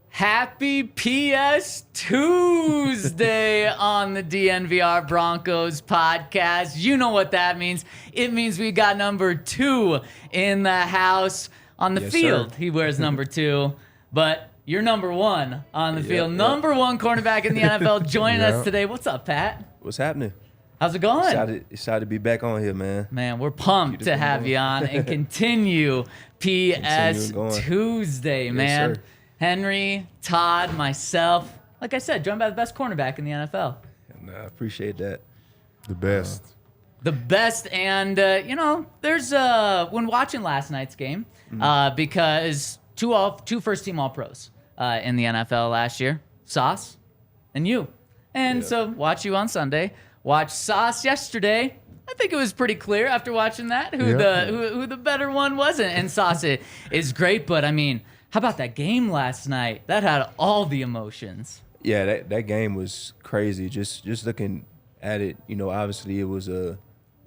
Happy PS Tuesday on the DNVR Broncos podcast. You know what that means. It means we got number 2 in the house. On the field, sir. He wears number 2, but you're number 1 on the field. Number 1 cornerback in the NFL joining us today. What's up, Pat? What's happening? How's it going? Excited to be back on here, man. Man, we're pumped to have you on and continue PS Tuesday, man. Sir. Henry, Todd, myself, like I said, joined by the best cornerback in the NFL. I appreciate that. The best. The best, and, there's, when watching last night's game, because two first-team All-Pros in the NFL last year, Sauce and you. And so watch you on Sunday. Watch Sauce yesterday. I think it was pretty clear after watching that who the better one was. And Sauce is great, but, I mean, how about that game last night? That had all the emotions. Yeah, that game was crazy. Just looking at it, obviously it was a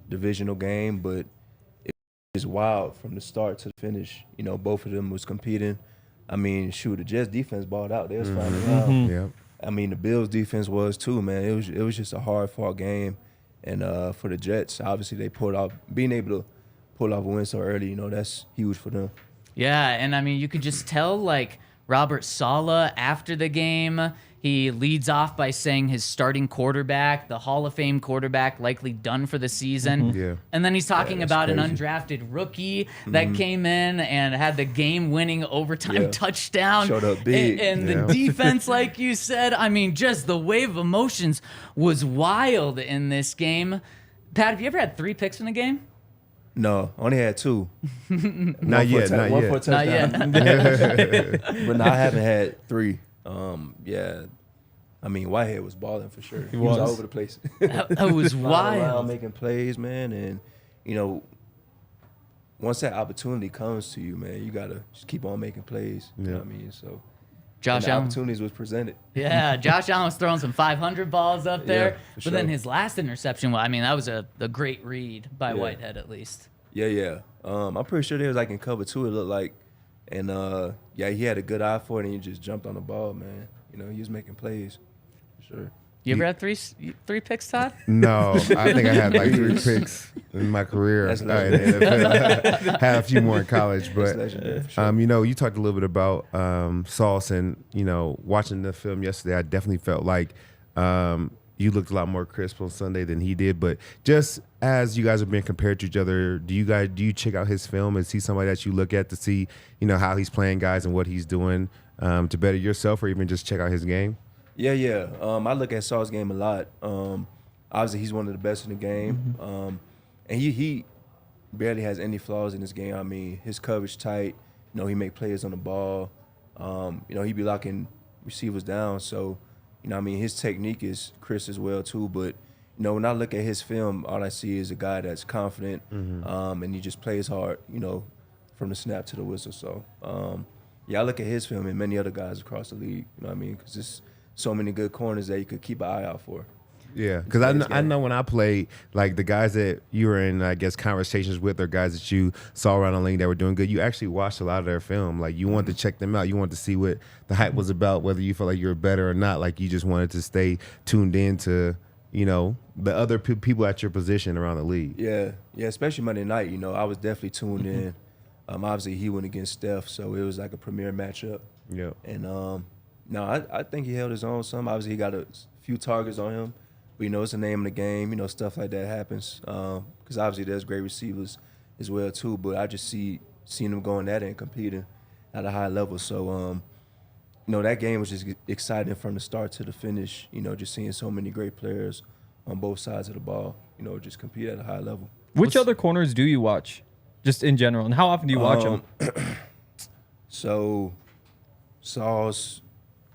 divisional game, but it was wild from the start to the finish. Both of them was competing. I mean, shoot, the Jets defense balled out. They was fighting around. Yeah. I mean, the Bills defense was too, man. It was just a hard-fought game. And for the Jets, obviously they being able to pull off a win so early, that's huge for them. Yeah, and I mean, you could just tell, like, Robert Saleh after the game, he leads off by saying his starting quarterback, the Hall of Fame quarterback, likely done for the season. Yeah. And then he's talking about crazy. An undrafted rookie that came in and had the game-winning overtime touchdown. Showed up big. And the defense, like you said, I mean, just the wave of emotions was wild in this game. Pat, have you ever had 3 picks in a game? No, only had 2. Not yet. One for a touchdown. Not yet. But no, I haven't had 3. I mean, Whitehead was balling for sure. He was all over the place. That was wild. Around making plays, man. And, once that opportunity comes to you, man, you got to just keep on making plays. You know what I mean? So Josh Allen. Opportunities was presented. Yeah, Josh Allen was throwing some 500 balls up there. For but then sure. his last interception, I mean, that was a great read by Whitehead at least. Yeah. I'm pretty sure they was like in cover 2, it looked like. And, he had a good eye for it, and he just jumped on the ball, man. He was making plays, for sure. You ever had three picks, Todd? No, I think I had like 3 picks in my career. That's Had a few more in college, but legendary, for sure. you talked a little bit about Sauce, and watching the film yesterday, I definitely felt like you looked a lot more crisp on Sunday than he did. But just as you guys are being compared to each other, do you check out his film and see somebody that you look at to see how he's playing guys and what he's doing to better yourself, or even just check out his game? Yeah. I look at Sauce's game a lot. Obviously, he's one of the best in the game. And he barely has any flaws in his game. I mean, his coverage tight. He make plays on the ball. He be locking receivers down. So, his technique is crisp as well, too. But, when I look at his film, all I see is a guy that's confident, and he just plays hard, from the snap to the whistle. So, I look at his film and many other guys across the league, because there's so many good corners that you could keep an eye out for. Yeah, because I know when I played, like the guys that you were in, I guess, conversations with, or guys that you saw around the league that were doing good, you actually watched a lot of their film. Like, you wanted to check them out. You wanted to see what the hype was about, whether you felt like you were better or not. Like, you just wanted to stay tuned in to, the other people at your position around the league. Yeah, especially Monday night, I was definitely tuned in. Obviously, he went against Steph, so it was like a premier matchup. Yeah. And, I think he held his own some. Obviously, he got a few targets on him. But, it's the name of the game. Stuff like that happens. Because obviously there's great receivers as well, too. But I just seen them going at it and competing at a high level. So, that game was just exciting from the start to the finish. Just seeing so many great players on both sides of the ball, just compete at a high level. Which other corners do you watch, just in general? And how often do you watch them? So, Sauce,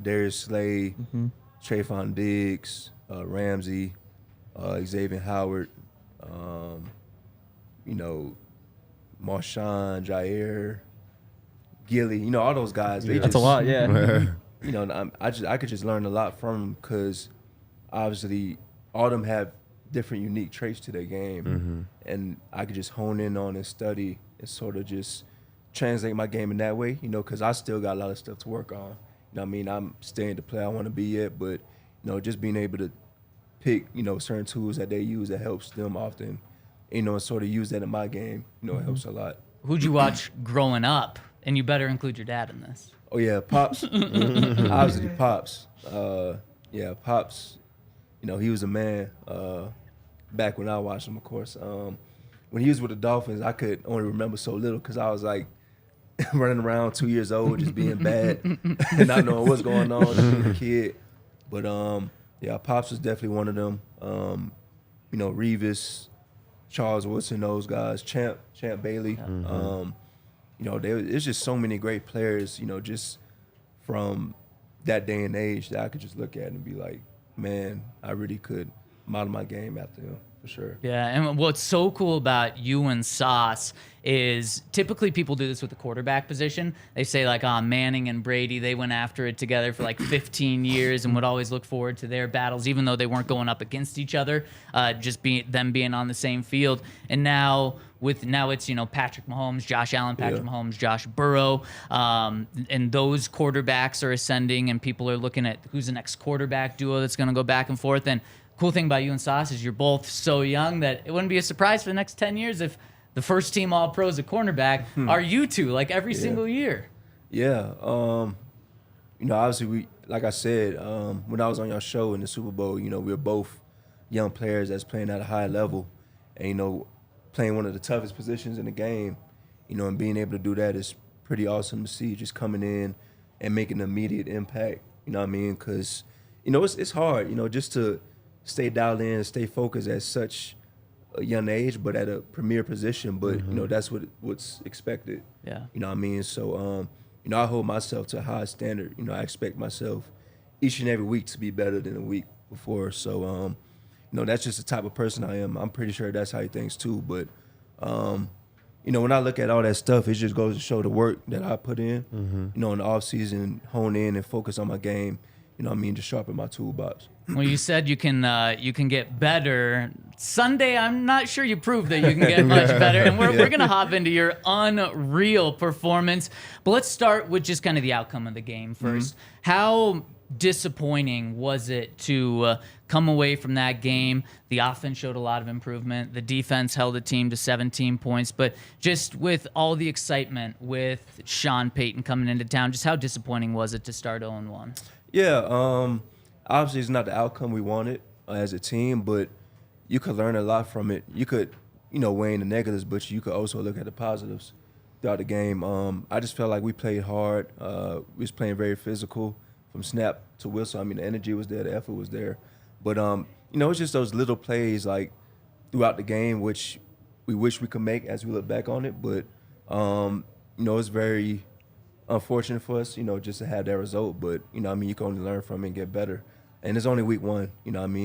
Darius Slay, Trayvon Diggs, Ramsey, Xavier Howard, Marshawn, Jair, Gilly, all those guys. That's a lot, yeah. I could just learn a lot from them because obviously all of them have different unique traits to their game, and I could just hone in on and study and sort of just translate my game in that way, because I still got a lot of stuff to work on. I'm staying the player I want to be yet, but just being able to pick certain tools that they use that helps them often, and sort of use that in my game, it helps a lot. Who'd you watch growing up? And you better include your dad in this. Oh yeah, Pops. Obviously Pops. Pops. He was a man. Back when I watched him, of course. When he was with the Dolphins, I could only remember so little because I was like running around 2 years old, just being bad and not knowing what's going on, just being a kid. But Pops was definitely one of them. Revis, Charles Woodson, those guys, Champ Bailey. There's just so many great players, just from that day and age that I could just look at and be like, man, I really could model my game after him, for sure. Yeah, and what's so cool about you and Sauce is typically people do this with the quarterback position. They say like, Manning and Brady, they went after it together for like 15 years and would always look forward to their battles, even though they weren't going up against each other, them being on the same field. And now it's Patrick Mahomes, Josh Allen, Mahomes, Josh Burrow, and those quarterbacks are ascending, and people are looking at who's the next quarterback duo that's going to go back and forth. And cool thing about you and Sauce is you're both so young that it wouldn't be a surprise for the next 10 years if the first team All-Pros at cornerback are you two, like every single year. Yeah. Obviously, like I said, when I was on your show in the Super Bowl, we were both young players that's playing at a high level and, playing one of the toughest positions in the game, and being able to do that is pretty awesome to see, just coming in and making an immediate impact, because, it's hard, just to stay dialed in, stay focused at such a young age, but at a premier position. But that's what's expected. Yeah. So I hold myself to a high standard. I expect myself each and every week to be better than the week before. So that's just the type of person I am. I'm pretty sure that's how he thinks too. But when I look at all that stuff, it just goes to show the work that I put in. In the off season, hone in and focus on my game. To sharpen my toolbox. Well, you said you can get better. Sunday, I'm not sure you proved that you can get much better. And we're going to hop into your unreal performance. But let's start with just kind of the outcome of the game first. How disappointing was it to come away from that game? The offense showed a lot of improvement. The defense held the team to 17 points. But just with all the excitement with Sean Payton coming into town, just how disappointing was it to start 0-1? Yeah, obviously it's not the outcome we wanted as a team, but you could learn a lot from it. You could, weigh in the negatives, but you could also look at the positives throughout the game. I just felt like we played hard. We was playing very physical from snap to whistle. The energy was there, the effort was there. But, it's just those little plays like throughout the game, which we wish we could make as we look back on it. But, it's very unfortunate for us, just to have that result. But, you can only learn from it and get better. And it's only week one,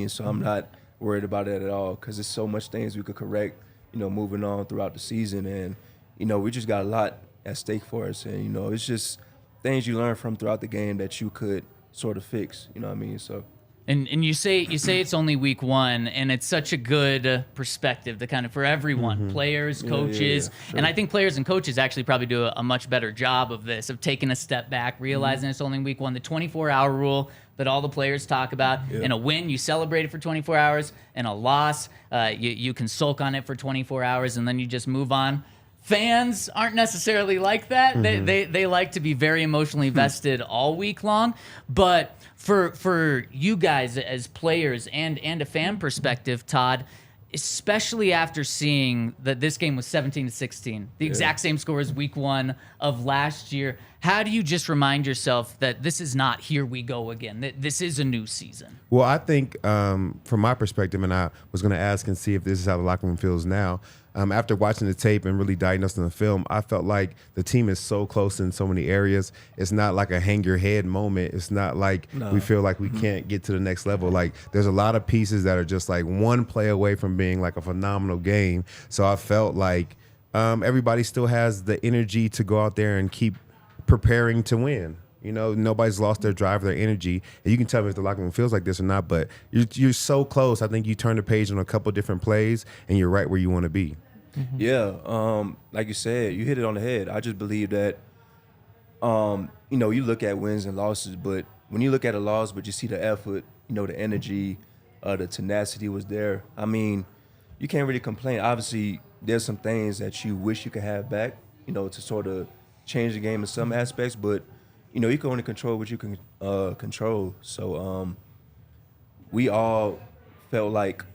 So I'm not worried about it at all because there's so much things we could correct, moving on throughout the season. And, we just got a lot at stake for us. And, it's just things you learn from throughout the game that you could sort of fix, So. And you say it's only week one, and it's such a good perspective to kind of for everyone, players, coaches, sure. And I think players and coaches actually probably do a much better job of this, of taking a step back, realizing it's only week one. The 24-hour rule that all the players talk about. In a win, you celebrate it for 24 hours. In a loss, you can sulk on it for 24 hours, and then you just move on. Fans aren't necessarily like that. They like to be very emotionally vested all week long. But for you guys as players and a fan perspective, Todd, especially after seeing that this game was 17-16, the exact same score as week one of last year, how do you just remind yourself that this is not here we go again, that this is a new season? Well, I think from my perspective, and I was going to ask and see if this is how the locker room feels now, after watching the tape and really diagnosing the film, I felt like the team is so close in so many areas. It's not like a hang your head moment. It's not like we feel like we can't get to the next level. Like there's a lot of pieces that are just like one play away from being like a phenomenal game. So I felt like everybody still has the energy to go out there and keep preparing to win. You know, nobody's lost their drive, their energy. And you can tell me if the locker room feels like this or not, but you're so close. I think you turn the page on a couple different plays, and you're right where you want to be. Mm-hmm. Yeah, like you said, you hit it on the head. I just believe that, you know, you look at wins and losses, but when you look at a loss, but you see the effort, you know, the energy, the tenacity was there. I mean, you can't really complain. Obviously, there's some things that you wish you could have back, you know, to sort of change the game in some aspects, but you know, you can only control what you can control. So we all felt like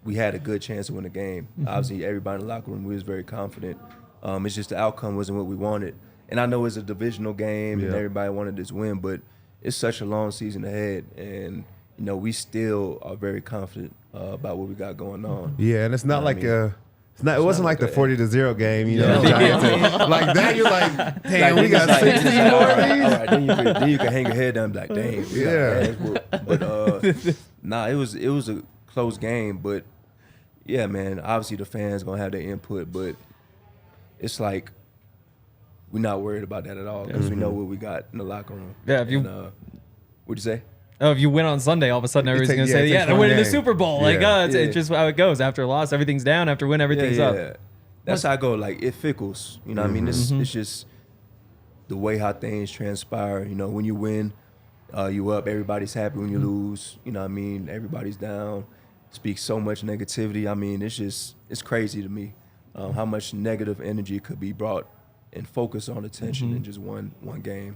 we had a good chance to win the game. Mm-hmm. Obviously, everybody in the locker room, we was very confident. It's just the outcome wasn't what we wanted. And I know it's a divisional game and everybody wanted this win, but it's such a long season ahead. And, you know, we still are very confident about what we got going on. Yeah, and it's not like it wasn't like the 40-0 game, you know. Like that, you're like, damn, we got 16 more of these. All right, then you can hang your head down and be like, dang, but nah, it was a close game, but yeah, man, obviously the fans gonna have their input, but it's like we're not worried about that at all because we know what we got in the locker room. Yeah, what'd you say? Oh, if you win on Sunday, all of a sudden everybody's going to say, they're winning the Super Bowl. Like, it's just how it goes. After a loss, everything's down. After a win, everything's up. That's how I go. Like, it fickles. You know what I mean? It's just the way how things transpire. You know, when you win, you up. Everybody's happy. When you lose, you know what I mean? Everybody's down. Speaks so much negativity. I mean, it's crazy to me how much negative energy could be brought and focus on attention in just one game.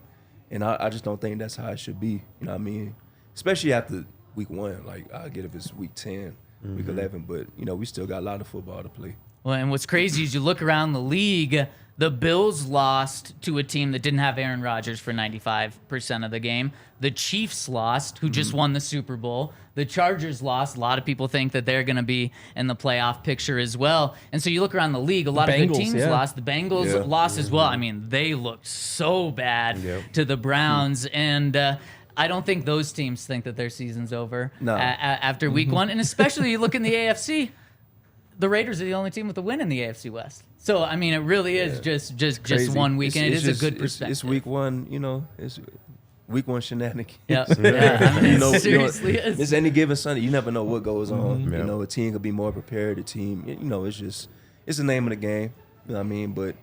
And I just don't think that's how it should be. You know what I mean? Especially after week 1. Like, I get if it's week 10, week 11, but, you know, we still got a lot of football to play. Well, and what's crazy is you look around the league, the Bills lost to a team that didn't have Aaron Rodgers for 95% of the game. The Chiefs lost, who just won the Super Bowl. The Chargers lost. A lot of people think that they're going to be in the playoff picture as well. And so you look around the league, a lot of good teams lost. The Bengals lost as well. I mean, they looked so bad to the Browns. And I don't think those teams think that their season's over after week 1. And especially you look in the AFC, the Raiders are the only team with a win in the AFC West. So, I mean, it really is just one weekend. It is a good perspective. It's week 1, you know, it's week 1 shenanigans. Yeah, I mean, it seriously is. It's any given Sunday. You never know what goes on. You know, a team could be more prepared. A team, you know, it's the name of the game. You know what I mean? But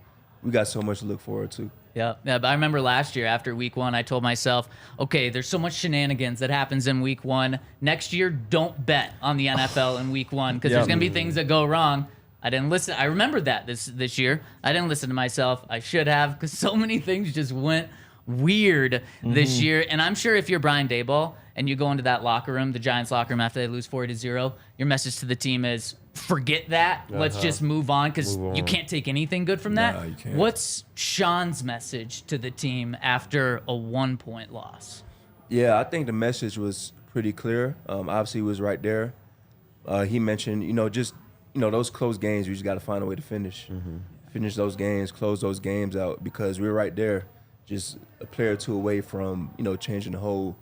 we got so much to look forward to. Yeah, but I remember last year after week 1, I told myself, okay, there's so much shenanigans that happens in week 1. Next year, don't bet on the NFL in week 1 because there's going to be things that go wrong. I didn't listen. I remembered that this year. I didn't listen to myself. I should have because so many things just went weird this year. And I'm sure if you're Brian Daboll and you go into that locker room, the Giants locker room after they lose 40-0, your message to the team is, forget that. Let's just move on because you can't take anything good from that. No, you can't. What's Sean's message to the team after a 1-point loss? Yeah, I think the message was pretty clear. Obviously, he was right there. He mentioned, those close games, you just got to find a way to finish. Finish those games, close those games out because we're right there, just a player or two away from, changing the whole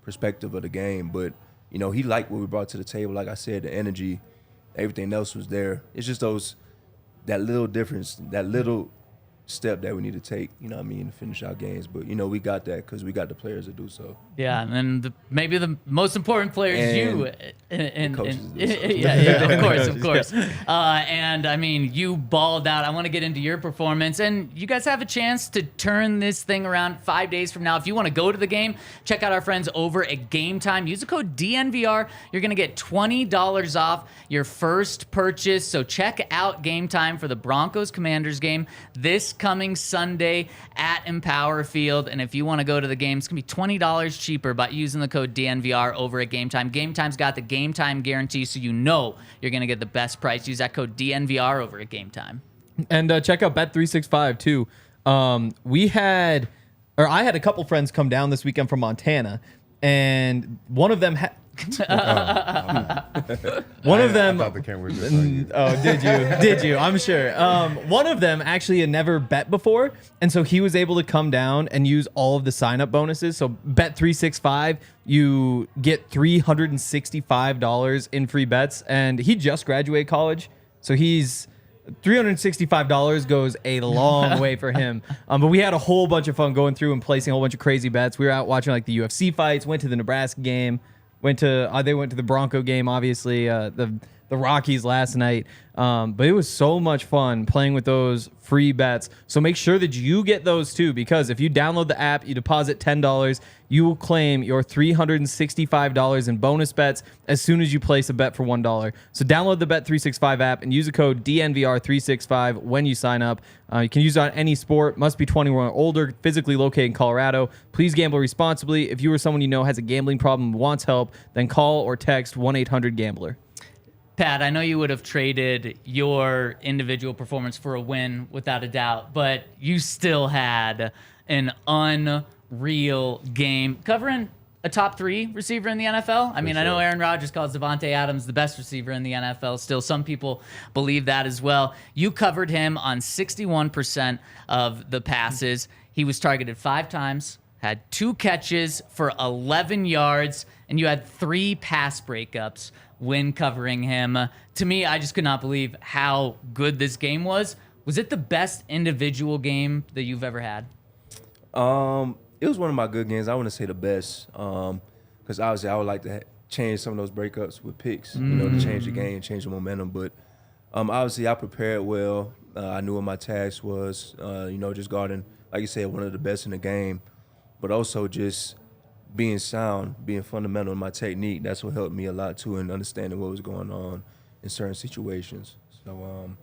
perspective of the game. But, he liked what we brought to the table. Like I said, the energy, everything else was there. It's just that little difference, that little step that we need to take, to finish our games. But, we got that because we got the players to do so. Yeah, and maybe the most important player is you. And coaches of course. And, you balled out. I want to get into your performance. And you guys have a chance to turn this thing around 5 days from now. If you want to go to the game, check out our friends over at Game Time. Use the code DNVR. You're going to get $20 off your first purchase. So check out Game Time for the Broncos-Commanders game this coming Sunday at Empower Field. And if you want to go to the game, it's going to be $20 cheaper by using the code DNVR over at Game Time. Game Time's got the Game Time guarantee, so you're going to get the best price. Use that code DNVR over at Game Time. And check out Bet365 too. I had a couple friends come down this weekend from Montana, and one of them One of them. I thought the camera was just on you. Oh, did you? Did you? I'm sure. One of them actually had never bet before, and so he was able to come down and use all of the sign-up bonuses. So bet 365, you get $365 in free bets, and he just graduated college, so he's $365 goes a long way for him. But we had a whole bunch of fun going through and placing a whole bunch of crazy bets. We were out watching like the UFC fights, went to the Nebraska game, they went to the Bronco game, obviously, the Rockies last night. But it was so much fun playing with those free bets. So make sure that you get those too, because if you download the app, you deposit $10, you will claim your $365 in bonus bets as soon as you place a bet for $1. So download the Bet365 app and use the code DNVR365 when you sign up. You can use it on any sport, must be 21 or older, physically located in Colorado. Please gamble responsibly. If you or someone you know has a gambling problem and wants help, then call or text 1-800-GAMBLER. Pat, I know you would have traded your individual performance for a win without a doubt, but you still had an unreal game covering a top 3 receiver in the NFL. I mean, I know Aaron Rodgers calls Davante Adams the best receiver in the NFL. Still, some people believe that as well. You covered him on 61% of the passes. He was targeted 5 times, had 2 catches for 11 yards, and you had 3 pass breakups when covering him. To me, I just could not believe how good this game was. Was it the best individual game that you've ever had? It was one of my good games. I wouldn't say the best, because obviously I would like to change some of those breakups with picks, to change the game, change the momentum. But obviously I prepared well. I knew what my task was, just guarding, like you said, one of the best in the game, but also just being sound, being fundamental in my technique. That's what helped me a lot too in understanding what was going on in certain situations. So,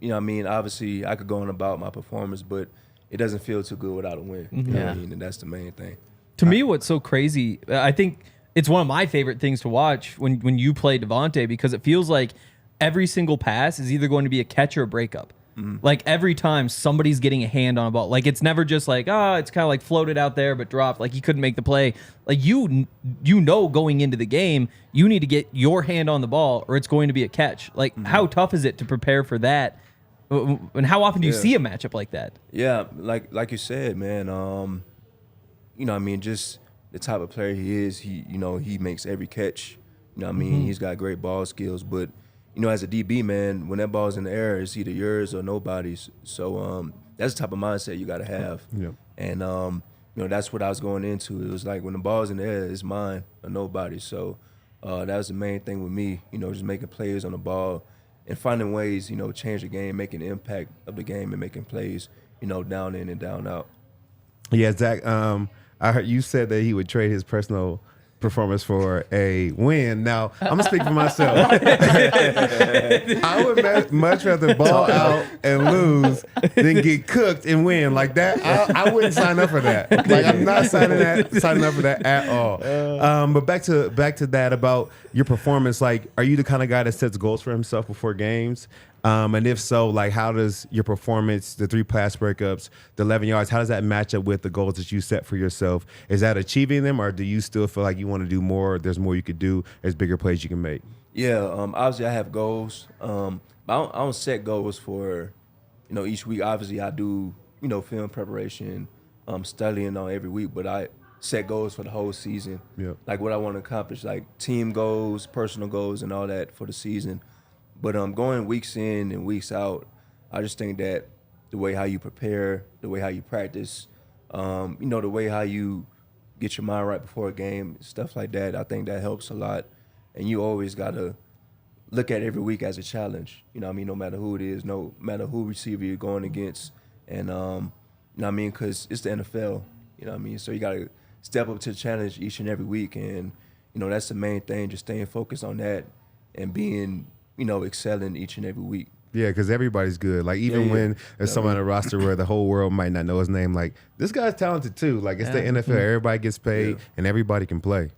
obviously I could go on about my performance, but it doesn't feel too good without a win. You know what I mean? And that's the main thing. To me, what's so crazy, I think it's one of my favorite things to watch when you play Davante, because it feels like every single pass is either going to be a catch or a breakup. Like every time somebody's getting a hand on a ball. Like it's never just like, it's kind of like floated out there but dropped. Like he couldn't make the play. Like you know going into the game, you need to get your hand on the ball or it's going to be a catch. Like how tough is it to prepare for that? And how often do you see a matchup like that? Yeah, like you said, man, just the type of player he is, he makes every catch. He's got great ball skills, but as a DB, man, when that ball's in the air, it's either yours or nobody's. So that's the type of mindset you got to have. Yeah. And, that's what I was going into. It was like when the ball's in the air, it's mine or nobody. So that was the main thing with me, just making plays on the ball and finding ways, change the game, making the impact of the game and making plays, down in and down out. Yeah, Zach, I heard you said that he would trade his personal performance for a win. Now, I'm going to speak for myself. I would much rather ball out and lose than get cooked and win. Like that, I wouldn't sign up for that. Like I'm not signing up for that at all. But back to that about your performance, like are you the kind of guy that sets goals for himself before games? And if so, like how does your performance, the 3 pass breakups, the 11 yards, how does that match up with the goals that you set for yourself? Is that achieving them, or do you still feel like you want to do more? There's more you could do. There's bigger plays you can make. Yeah, obviously I have goals. But I don't set goals for, each week. Obviously I do, film preparation, studying on every week, but I set goals for the whole season. Yep. Like what I want to accomplish, like team goals, personal goals, and all that for the season. But going weeks in and weeks out, I just think that the way how you prepare, the way how you practice, the way how you get your mind right before a game, stuff like that, I think that helps a lot. And you always got to look at every week as a challenge, no matter who it is, no matter who receiver you're going against. And, because it's the NFL, so you got to step up to the challenge each and every week. And, that's the main thing, just staying focused on that and being excelling each and every week. Yeah, because everybody's good. Like, even when there's someone on the roster where the whole world might not know his name, like, this guy's talented too. Like, it's the NFL. Everybody gets paid, and everybody can play.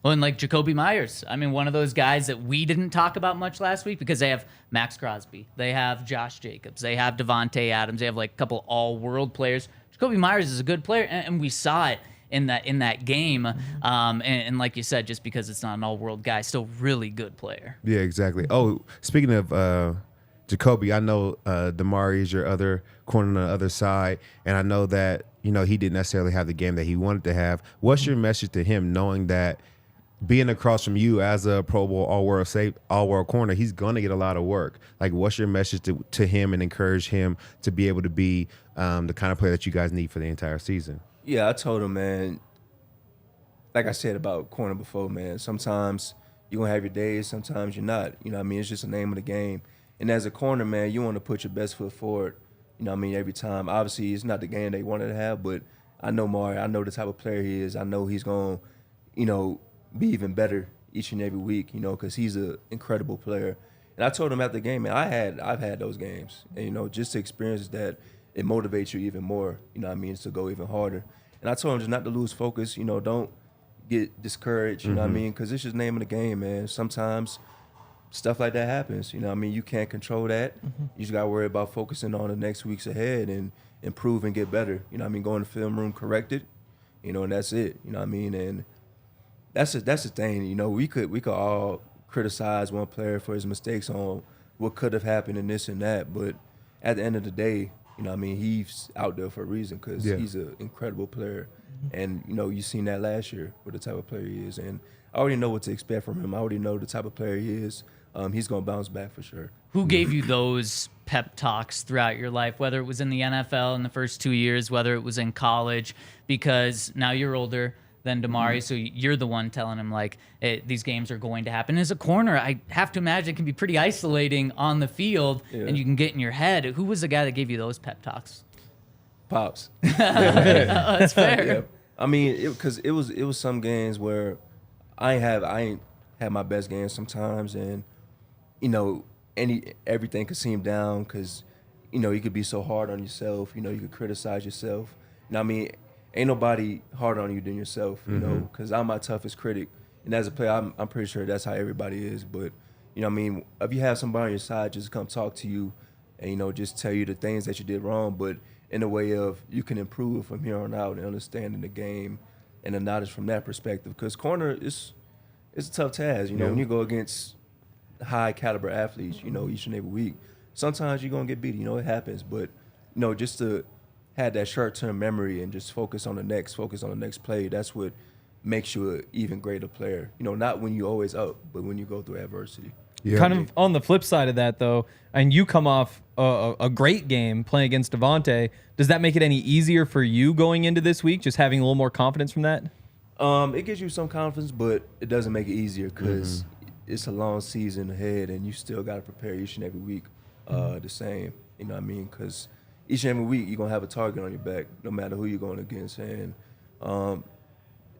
Well, and like Jacoby Myers. I mean, one of those guys that we didn't talk about much last week because they have Max Crosby. They have Josh Jacobs. They have Davante Adams. They have, like, a couple all-world players. Jacoby Myers is a good player, and we saw it in that game. And like you said, just because it's not an all-world guy, still really good player. Yeah, exactly. Oh, speaking of Jacoby, I know Damarri is your other corner on the other side, and I know that he didn't necessarily have the game that he wanted to have. What's your message to him, knowing that being across from you as a Pro Bowl all-world corner, he's going to get a lot of work? Like, what's your message to him and encourage him to be able to be the kind of player that you guys need for the entire season? Yeah, I told him, man, like I said about corner before, man, sometimes you're going to have your days, sometimes you're not. You know what I mean? It's just the name of the game. And as a corner, man, you want to put your best foot forward, you know what I mean, every time. Obviously, it's not the game they wanted to have, but I know Mari. I know the type of player he is. I know he's going to, be even better each and every week, because he's an incredible player. And I told him after the game, man, I've had those games. And, just to experience that, it motivates you even more, to go even harder. And I told him just not to lose focus, don't get discouraged, you know what I mean? Because it's just the name of the game, man. Sometimes stuff like that happens, you can't control that. You just got to worry about focusing on the next weeks ahead and improve and get better, go in the film room, correct it, and that's it, and that's the thing, we could all criticize one player for his mistakes on what could have happened and this and that, but at the end of the day, he's out there for a reason because he's an incredible player. And, you've seen that last year with the type of player he is. And I already know what to expect from him. I already know the type of player he is. He's going to bounce back for sure. Who gave you those pep talks throughout your life, whether it was in the NFL in the first 2 years, whether it was in college? Because now you're older than Damarri, so you're the one telling him, like, hey, these games are going to happen. As a corner, I have to imagine it can be pretty isolating on the field, and you can get in your head. Who was the guy that gave you those pep talks? Pops. That's fair. Yeah. I mean, because it was some games where I ain't had my best games sometimes, and everything could seem down because you could be so hard on yourself. You could criticize yourself. Ain't nobody harder on you than yourself, because I'm my toughest critic. And as a player, I'm pretty sure that's how everybody is. But, if you have somebody on your side just come talk to you and, just tell you the things that you did wrong, but in a way of you can improve from here on out and understanding the game and the knowledge from that perspective. Because corner, it's a tough task, when you go against high caliber athletes, each and every week. Sometimes you're going to get beat, it happens. But, just to had that short-term memory and just focus on the next play. That's what makes you an even greater player. Not when you're always up, but when you go through adversity. Yeah. Kind of on the flip side of that, though, and you come off a great game playing against Davante, does that make it any easier for you going into this week, just having a little more confidence from that? It gives you some confidence, but it doesn't make it easier because it's a long season ahead, and you still got to prepare each and every week the same. You know what I mean? Because each and every week you're going to have a target on your back, no matter who you're going against. And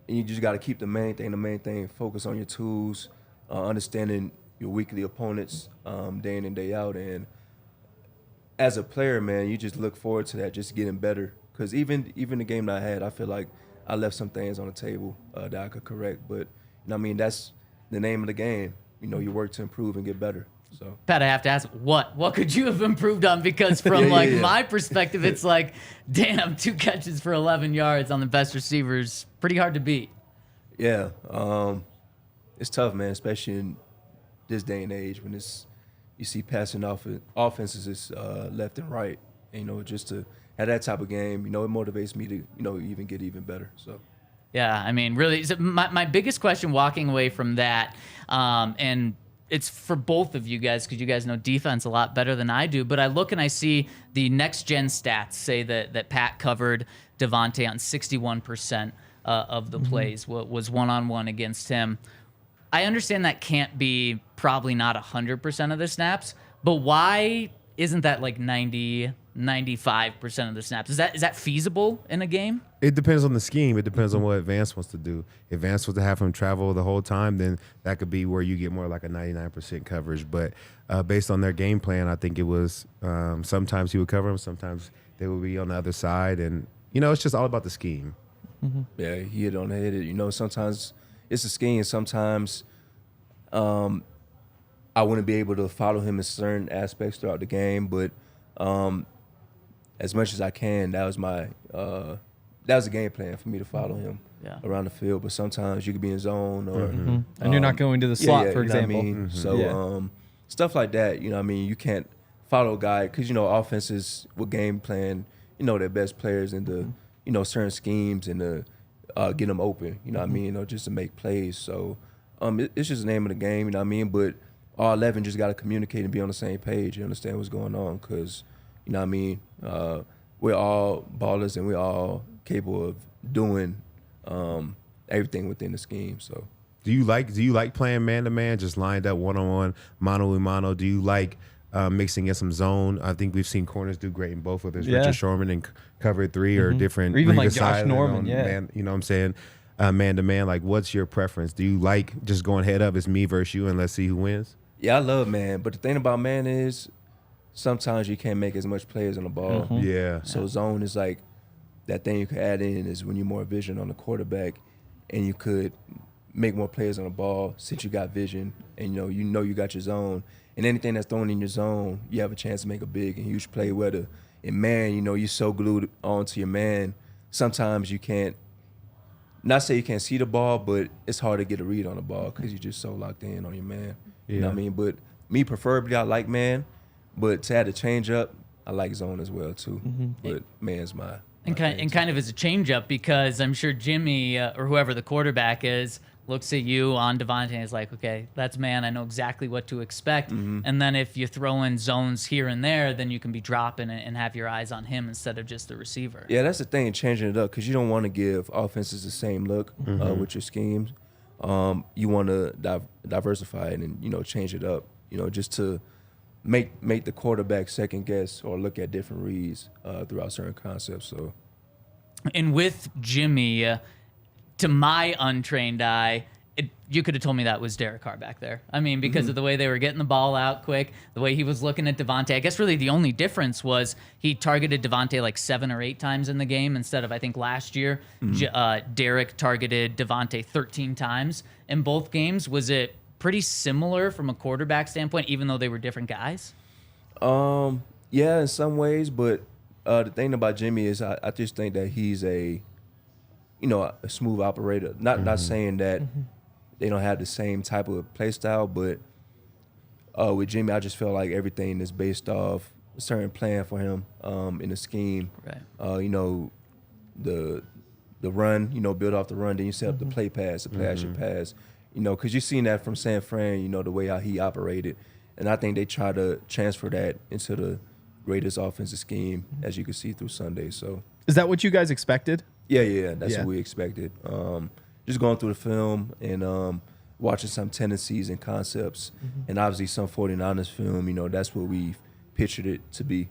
you just got to keep the main thing, focus on your tools, understanding your weekly opponents day in and day out. And as a player, man, you just look forward to that, just getting better. Because even the game that I had, I feel like I left some things on the table that I could correct. But, that's the name of the game. You work to improve and get better. So, Pat, I have to ask, what could you have improved on? Because from my perspective, it's like, damn, 2 catches for 11 yards on the best receivers, pretty hard to beat. Yeah, it's tough, man, especially in this day and age when you see passing offenses is left and right. And, just to have that type of game, it motivates me to even get even better. So. Yeah, I mean, really, my biggest question walking away from that, and it's for both of you guys because you guys know defense a lot better than I do. But I look and I see the next gen stats say that Pat covered Davante on 61% of the plays was one-on-one against him. I understand that can't be probably not 100% of the snaps, but why isn't that like 90, 95% of the snaps? Is that feasible in a game? It depends on the scheme. It depends on what Vance wants to do. If Vance wants to have him travel the whole time, then that could be where you get more like a 99% coverage. But based on their game plan, I think it was sometimes he would cover him, sometimes they would be on the other side. And, it's just all about the scheme. Yeah, he hit on the head. Sometimes it's a scheme. Sometimes I wouldn't be able to follow him in certain aspects throughout the game, but as much as I can, that was my that was a game plan for me to follow him Yeah. around the field. But sometimes you could be in zone or And you're not going to the slot, for you know what I example. mean? So Yeah. stuff like that, you know what I mean? You can't follow a guy because, you know, offenses will game plan, you know, their best players into, you know, certain schemes and to get them open, you know what I mean? Or just to make plays. So it's just the name of the game, you know what I mean? But all 11 just got to communicate and be on the same page and understand what's going on because, you know what I mean? We're all ballers and we're all capable of doing everything within the scheme, so. Do you like playing man to man, just lined up 1-on-1, mano a mano? Do you like mixing in some zone? I think we've seen corners do great in both, whether it's Yeah. Richard Sherman and cover 3 or different. Or even like Revis Josh Island Norman, on yeah. Man, you know what I'm saying? Man to man, like what's your preference? Do you like just going head up? It's me versus you, and let's see who wins. Yeah, I love man, but the thing about man is sometimes you can't make as much plays on the ball. Yeah. So zone is like that thing you could add in is when you're more vision on the quarterback and you could make more plays on the ball since you got vision and you know you got your zone. And anything that's thrown in your zone, you have a chance to make a big and huge play. Whether in man, you know, you're so glued onto your man, sometimes you can't, not say you can't see the ball, but it's hard to get a read on the ball because you're just so locked in on your man. You know what I mean? But me, preferably, I like man, but to add a change up, I like zone as well too. But man's my And thing. kind of as a change up because I'm sure Jimmy or whoever the quarterback is looks at you on Davante and is like, okay, that's man. I know exactly what to expect. And then if you throw in zones here and there, then you can be dropping it and have your eyes on him instead of just the receiver. Yeah, that's the thing, changing it up, because you don't want to give offenses the same look with your schemes. You want to diversify it and, you know, change it up, you know, just to make the quarterback second guess or look at different reads throughout certain concepts. So, And with Jimmy, to my untrained eye, you could have told me that was Derek Carr back there. I mean, because of the way they were getting the ball out quick, the way he was looking at Davante. I guess really the only difference was he targeted Davante like 7 or 8 times in the game instead of, I think, last year. Derek targeted Davante 13 times in both games. Was it pretty similar from a quarterback standpoint, even though they were different guys? yeah, in some ways, but the thing about Jimmy is I just think that he's a smooth operator. Not saying that they don't have the same type of play style, but with Jimmy, I just feel like everything is based off a certain plan for him in the scheme. Right. The run, build off the run, then you set up the play pass, the play action pass. Because you've seen that from San Fran, the way how he operated. And I think they try to transfer that into the greatest offensive scheme, as you can see through Sunday. So Is that what you guys expected? yeah, that's Yeah. what we expected. Just going through the film and watching some tendencies and concepts, and obviously some 49ers film, that's what we pictured it to be.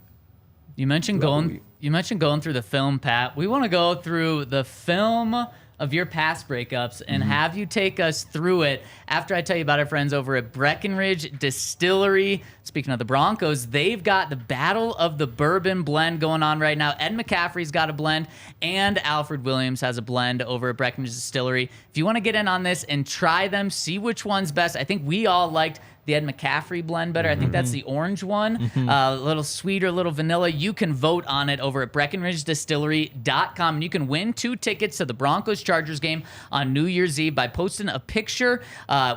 You mentioned going through the film, Pat. We want to go through the film of your pass breakups and have you take us through it after I tell you about our friends over at Breckenridge Distillery. Speaking of the Broncos, they've got the Battle of the Bourbon blend going on right now. Ed McCaffrey's got a blend and Alfred Williams has a blend over at Breckenridge Distillery. If you want to get in on this and try them, see which one's best. I think we all liked the Ed McCaffrey blend better. I think that's the orange one. A little sweeter, a little vanilla. You can vote on it over at BreckenridgeDistillery.com. And you can win 2 tickets to the Broncos-Chargers game on New Year's Eve by posting a picture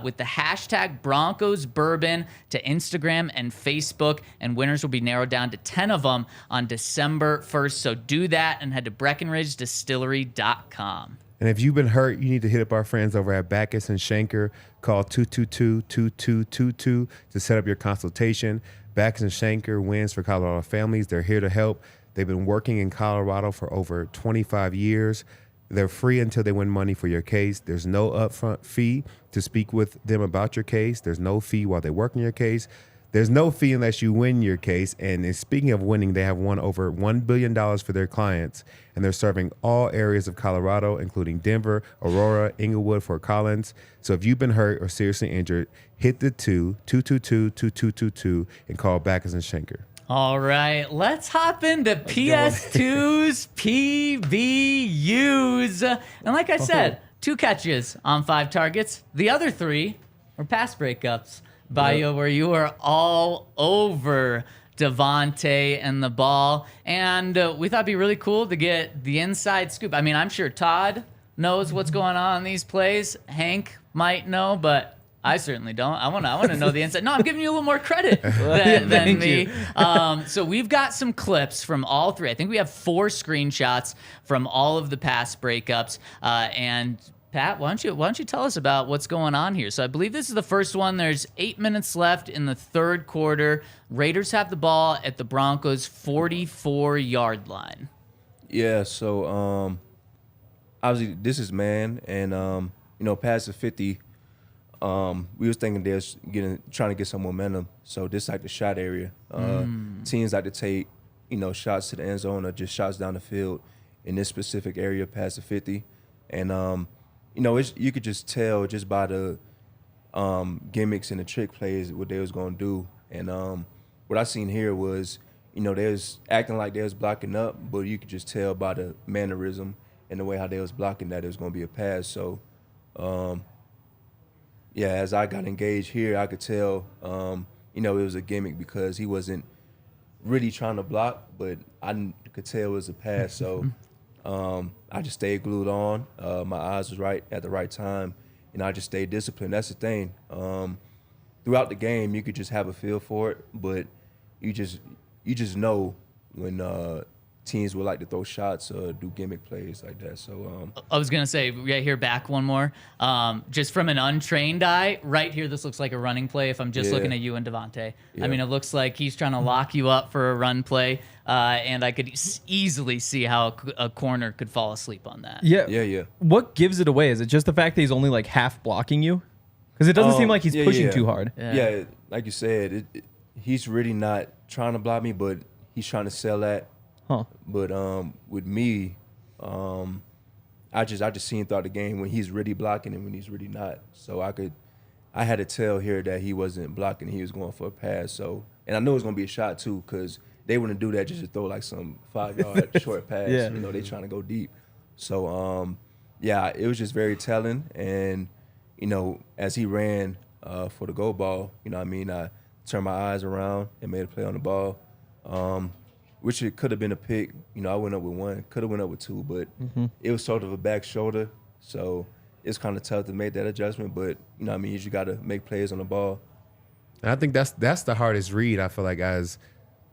with the hashtag Broncos Bourbon to Instagram and Facebook. And winners will be narrowed down to 10 of them on December 1st. So do that and head to BreckenridgeDistillery.com. And if you've been hurt, you need to hit up our friends over at Backus and Schenker. Call 222-2222 to set up your consultation. Backus and Schenker wins for Colorado families. They're here to help. They've been working in Colorado for over 25 years. They're free until they win money for your case. There's no upfront fee to speak with them about your case. There's no fee while they work on your case. There's no fee unless you win your case. And speaking of winning, they have won over $1 billion for their clients. And they're serving all areas of Colorado, including Denver, Aurora, Inglewood, Fort Collins. So if you've been hurt or seriously injured, hit the 222-2222 and call Backus and Schenker. All right, let's hop into PS2's PBUs. And like I said, 2 catches on 5 targets. The other 3 were pass breakups by you, where you are all over Davante and the ball. And we thought it'd be really cool to get the inside scoop. I mean, I'm sure Todd knows what's going on in these plays. Hank might know, but I certainly don't. I want to know the inside. No, I'm giving you a little more credit than me. So we've got some clips from all three. I think we have 4 screenshots from all of the pass breakups. And Pat, why don't you tell us about what's going on here? So I believe this is the first one. There's 8 minutes left in the third quarter. Raiders have the ball at the Broncos' 44-yard line. Yeah, so obviously this is man, and past the 50, we was thinking they're trying to get some momentum. So this is like the shot area. Teams like to take, shots to the end zone or just shots down the field in this specific area past the 50. And you could just tell just by the gimmicks and the trick plays what they was gonna do. And what I seen here was, they was acting like they was blocking up, but you could just tell by the mannerism and the way how they was blocking that it was gonna be a pass. So, as I got engaged here, I could tell, it was a gimmick because he wasn't really trying to block, but I could tell it was a pass. So I just stayed glued on. My eyes was right at the right time, and I just stayed disciplined. That's the thing. Throughout the game, you could just have a feel for it, but you just know when teams would like to throw shots or do gimmick plays like that. So I was gonna say right here, back one more. Just from an untrained eye, right here, this looks like a running play. If I'm just looking at you and Davante, I mean, it looks like he's trying to lock you up for a run play, and I could easily see how a corner could fall asleep on that. Yeah. What gives it away? Is it just the fact that he's only like half blocking you? Because it doesn't seem like he's pushing too hard. Yeah, like you said, he's really not trying to block me, but he's trying to sell that. Huh. But with me, I just seen throughout the game when he's really blocking and when he's really not. So I had to tell here that he wasn't blocking, he was going for a pass. So, and I knew it was gonna be a shot too, because they wouldn't do that just to throw like some 5-yard short pass. Yeah. They trying to go deep. So it was just very telling. And as he ran for the goal ball, I turned my eyes around and made a play on the ball. Which it could have been a pick. I went up with 1, could have went up with 2, but it was sort of a back shoulder. So it's kind of tough to make that adjustment. But, you got to make plays on the ball. And I think that's the hardest read, I feel like, as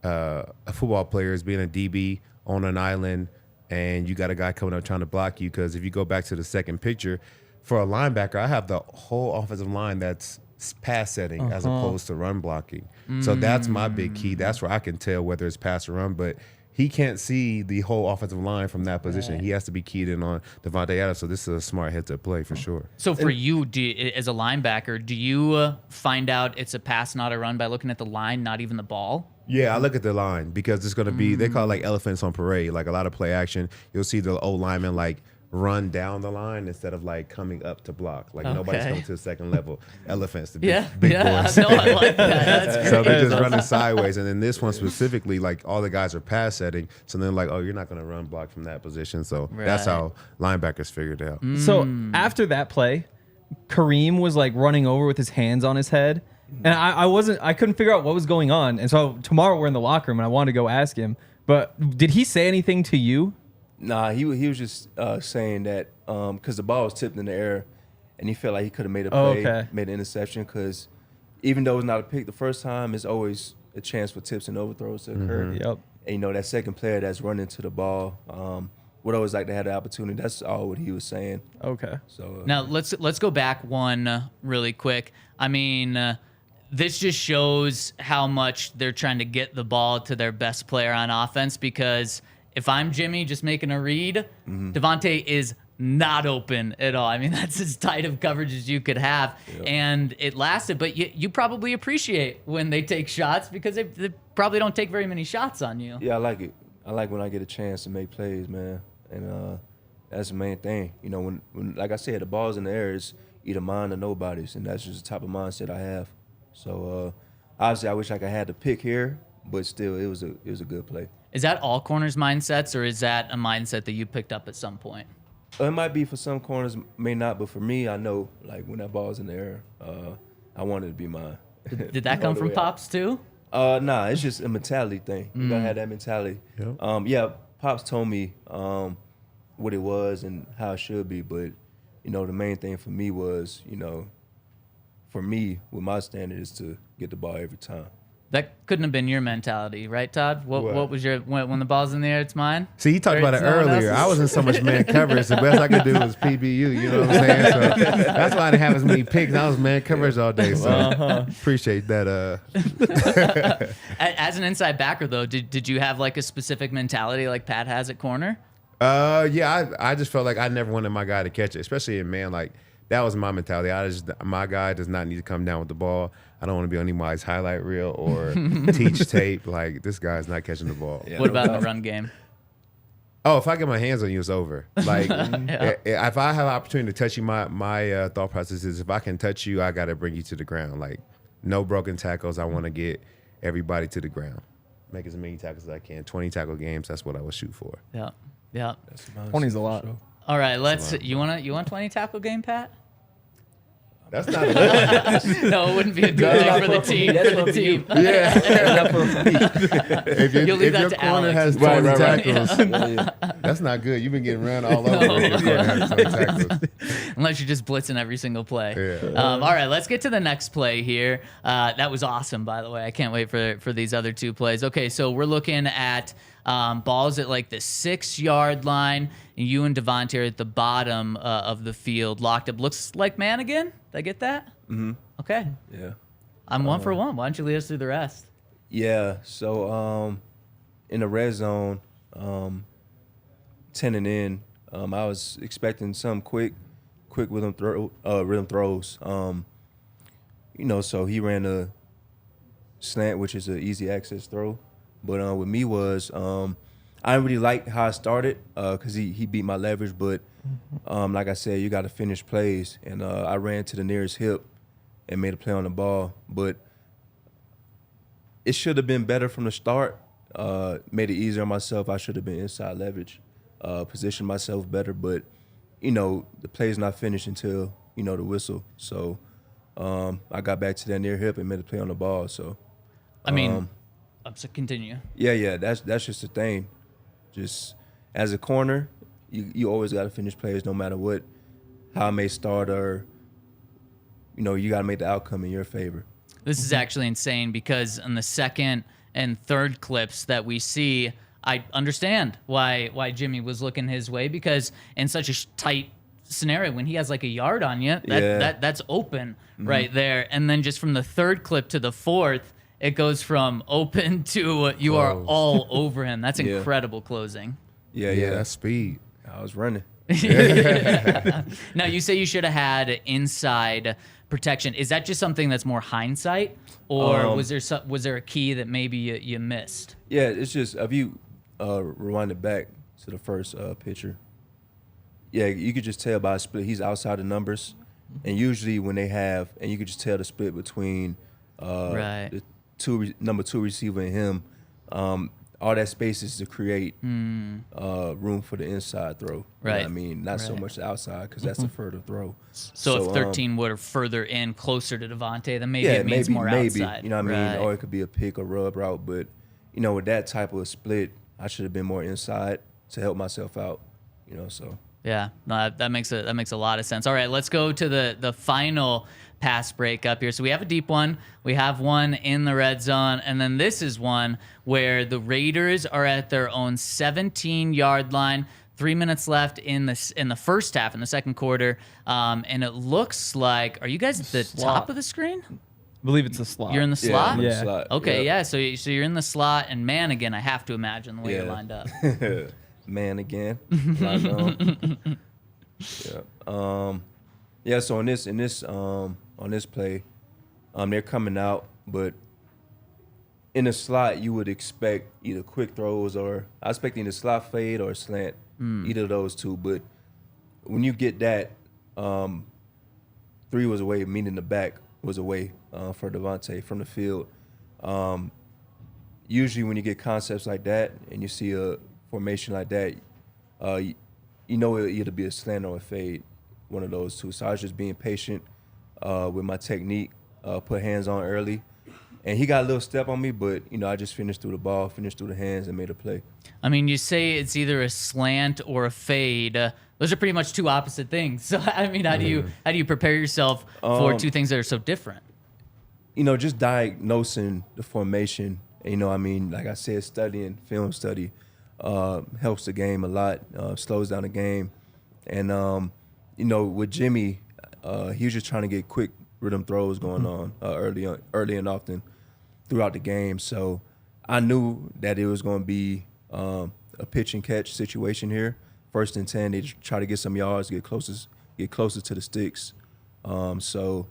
a football player, is being a DB on an island and you got a guy coming up trying to block you. Because if you go back to the second picture, for a linebacker, I have the whole offensive line that's pass setting as opposed to run blocking. So that's my big key. That's where I can tell whether it's pass or run, but he can't see the whole offensive line from that position. He has to be keyed in on Davante Adams, so this is a smart heads-up play for sure. So for you, as a linebacker, do you find out it's a pass, not a run, by looking at the line, not even the ball? Yeah, I look at the line because it's going to be, they call it like elephants on parade, like a lot of play action. You'll see the old lineman like run down the line instead of like coming up to block. Like nobody's coming to the second level. Elephants, the big boys. No, I like that. That's great. So they're just running sideways. And then this one specifically, like all the guys are pass setting. So then like, oh, you're not going to run block from that position. So that's how linebackers figured it out. So after that play, Kareem was like running over with his hands on his head. And I couldn't figure out what was going on. And so tomorrow we're in the locker room and I wanted to go ask him. But did he say anything to you? Nah, he was just saying that because the ball was tipped in the air, and he felt like he could have made a play, made an interception. Because even though it's not a pick the first time, it's always a chance for tips and overthrows to occur. Yep. And that second player that's running to the ball, would always like to have the opportunity. That's all what he was saying. Okay. So now let's go back one really quick. I mean, this just shows how much they're trying to get the ball to their best player on offense, because if I'm Jimmy just making a read, Davante is not open at all. I mean, that's as tight of coverage as you could have. Yep. And it lasted, but you probably appreciate when they take shots because they probably don't take very many shots on you. Yeah, I like it. I like when I get a chance to make plays, man. And that's the main thing. When like I said, the ball's in the air, it's either mine or nobody's, and that's just the type of mindset I have. So obviously I wish I could have the pick here, but still it was a good play. Is that all corners' mindsets, or is that a mindset that you picked up at some point? It might be for some corners, may not, but for me, I know like when that ball's in the air, I want it to be mine. Did that come from Pops too? Nah, it's just a mentality thing. You gotta have that mentality. Yep. Yeah, Pops told me what it was and how it should be, but the main thing for me was, for me, with my standard is to get the ball every time. That couldn't have been your mentality, right, Todd? What What? was your when the ball's in the air, it's mine? See, you talked about it It's no one earlier. else's. I was in so much man coverage. The best I could do was PBU. You know what I'm saying? So that's why I didn't have as many picks. I was man coverage all day. So appreciate that. As an inside backer, though, did you have like a specific mentality like Pat has at corner? Yeah, I just felt like I never wanted my guy to catch it, especially in man. Like that was my mentality. My guy does not need to come down with the ball. I don't want to be on anybody's highlight reel or teach tape. Like this guy's not catching the ball. Yeah. What about in the run game? Oh, if I get my hands on you, it's over. Like if I have an opportunity to touch you, my thought process is if I can touch you, I got to bring you to the ground. Like no broken tackles. I want to get everybody to the ground. Make as many tackles as I can. 20 tackle games. That's what I would shoot for. Yeah. Yeah. 20's a lot. All right, you want 20 tackle game, Pat? That's not enough. No, it wouldn't be a good thing for the team. That's For the for you. team. If You'll leave your that to corner Alex. has 20 Right. tackles, that's not good. You've been getting run all over. No. If your corner has 20 tackles. Unless you're just blitzing every single play. Yeah. All right, let's get to the next play here. That was awesome, by the way. I can't wait for these other two plays. Okay, so we're looking at balls at like the 6-yard line. And you and Davante are at the bottom of the field, locked up. Looks like man again. Did I get that? Mm-hmm. Okay. Yeah. I'm 1 for 1. Why don't you lead us through the rest? Yeah. So in the red zone, 10 and in, I was expecting some quick rhythm throws. So he ran a slant, which is an easy access throw. But with me was I didn't really like how I started because he beat my leverage. But like I said, you got to finish plays. And I ran to the nearest hip and made a play on the ball. But it should have been better from the start. Made it easier on myself. I should have been inside leverage, positioned myself better. But, the play's not finished until, the whistle. So I got back to that near hip and made a play on the ball. So, So continue. Yeah, that's just the thing. Just as a corner, you always got to finish plays no matter what, how it may start or, you got to make the outcome in your favor. This is actually insane because in the second and third clips that we see, I understand why Jimmy was looking his way because in such a tight scenario when he has like a yard on you, that's open right there. And then just from the third clip to the fourth, it goes from open to you are all over him. That's incredible closing. Yeah, That's speed. I was running. Now, you say you should have had inside protection. Is that just something that's more hindsight, or was there a key that maybe you missed? Yeah, it's just if you rewind it back to the first picture, yeah, you could just tell by a split. He's outside the numbers, and usually when they have, and you could just tell the split between the number 2 receiver and him. All that space is to create room for the inside throw. Right. Not so much the outside because that's a further throw. So if 13 were further in, closer to Davante, then maybe it means more outside. You know what I mean? Right. Or it could be a pick or rub route. But, with that type of split, I should have been more inside to help myself out. So. Yeah, no, that makes a lot of sense. All right, let's go to the final pass breakup here. So we have a deep one, we have one in the red zone, and then this is one where the Raiders are at their own 17-yard line. 3 minutes left in the first half, in the second quarter, and it looks like, are you guys at the top of the screen? I believe it's a slot. You're in the slot? I'm in the Yeah. slot. Okay, yeah. So you're in the slot, and man, again, I have to imagine the way you're lined up. Man again. Yeah. So on this play, they're coming out, but in the slot you would expect either quick throws or I expect either slot fade or slant, either of those two. But when you get that, 3 was away, meaning the back was away for Davante from the field. Usually when you get concepts like that and you see a formation like that, it'll either be a slant or a fade, one of those two. So I was just being patient with my technique, put hands on early, And he got a little step on me, but, I just finished through the ball, finished through the hands, and made a play. I mean, you say it's either a slant or a fade. Those are pretty much two opposite things. So, I mean, how do you prepare yourself for two things that are so different? Just diagnosing the formation. Like I said, studying, film study helps the game a lot, slows down the game. And, with Jimmy, he was just trying to get quick rhythm throws going on early and often throughout the game. So I knew that it was going to be a pitch and catch situation here. 1st and 10, they try to get some yards, get closer to the sticks. So,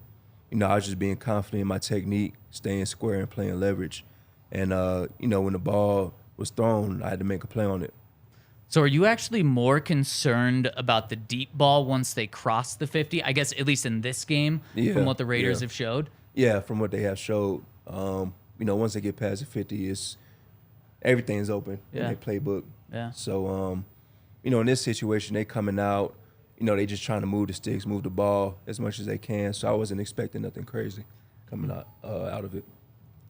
I was just being confident in my technique, staying square and playing leverage. And, when the ball was thrown, I had to make a play on it. So are you actually more concerned about the deep ball once they cross the 50? I guess at least in this game, from what the Raiders have showed? Yeah, from what they have showed. Once they get past the 50, everything's open in their playbook. Yeah. So, in this situation, they coming out, they just trying to move the sticks, move the ball as much as they can. So I wasn't expecting nothing crazy coming out of it.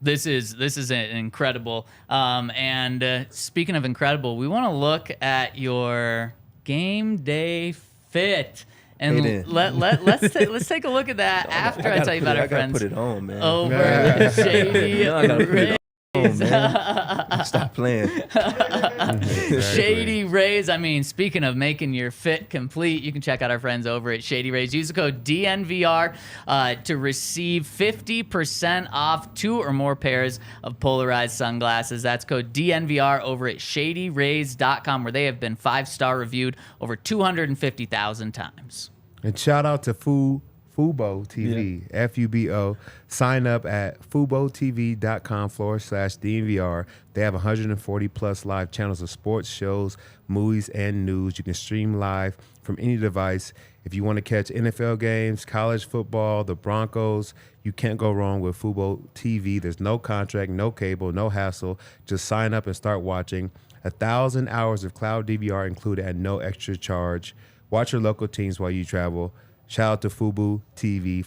This is incredible. And speaking of incredible, we want to look at your game day fit. And let's take a look at that after I tell you about our friends. I gotta put it on, man. Over at Shady Rays. Stop playing. Shady Rays. I mean, speaking of making your fit complete, you can check out our friends over at Shady Rays. Use the code DNVR to receive 50% off 2 or more pairs of polarized sunglasses. That's code DNVR over at shadyrays.com, where they have been 5-star reviewed over 250,000 times. And shout out to Fubo TV, FUBO. Sign up at FuboTV.com/DNVR. They have 140 plus live channels of sports, shows, movies, and news. You can stream live from any device. If you want to catch NFL games, college football, the Broncos, you can't go wrong with Fubo TV. There's no contract, no cable, no hassle. Just sign up and start watching. 1,000 hours of cloud DVR included at no extra charge. Watch your local teams while you travel. Shout out to Fubo TV,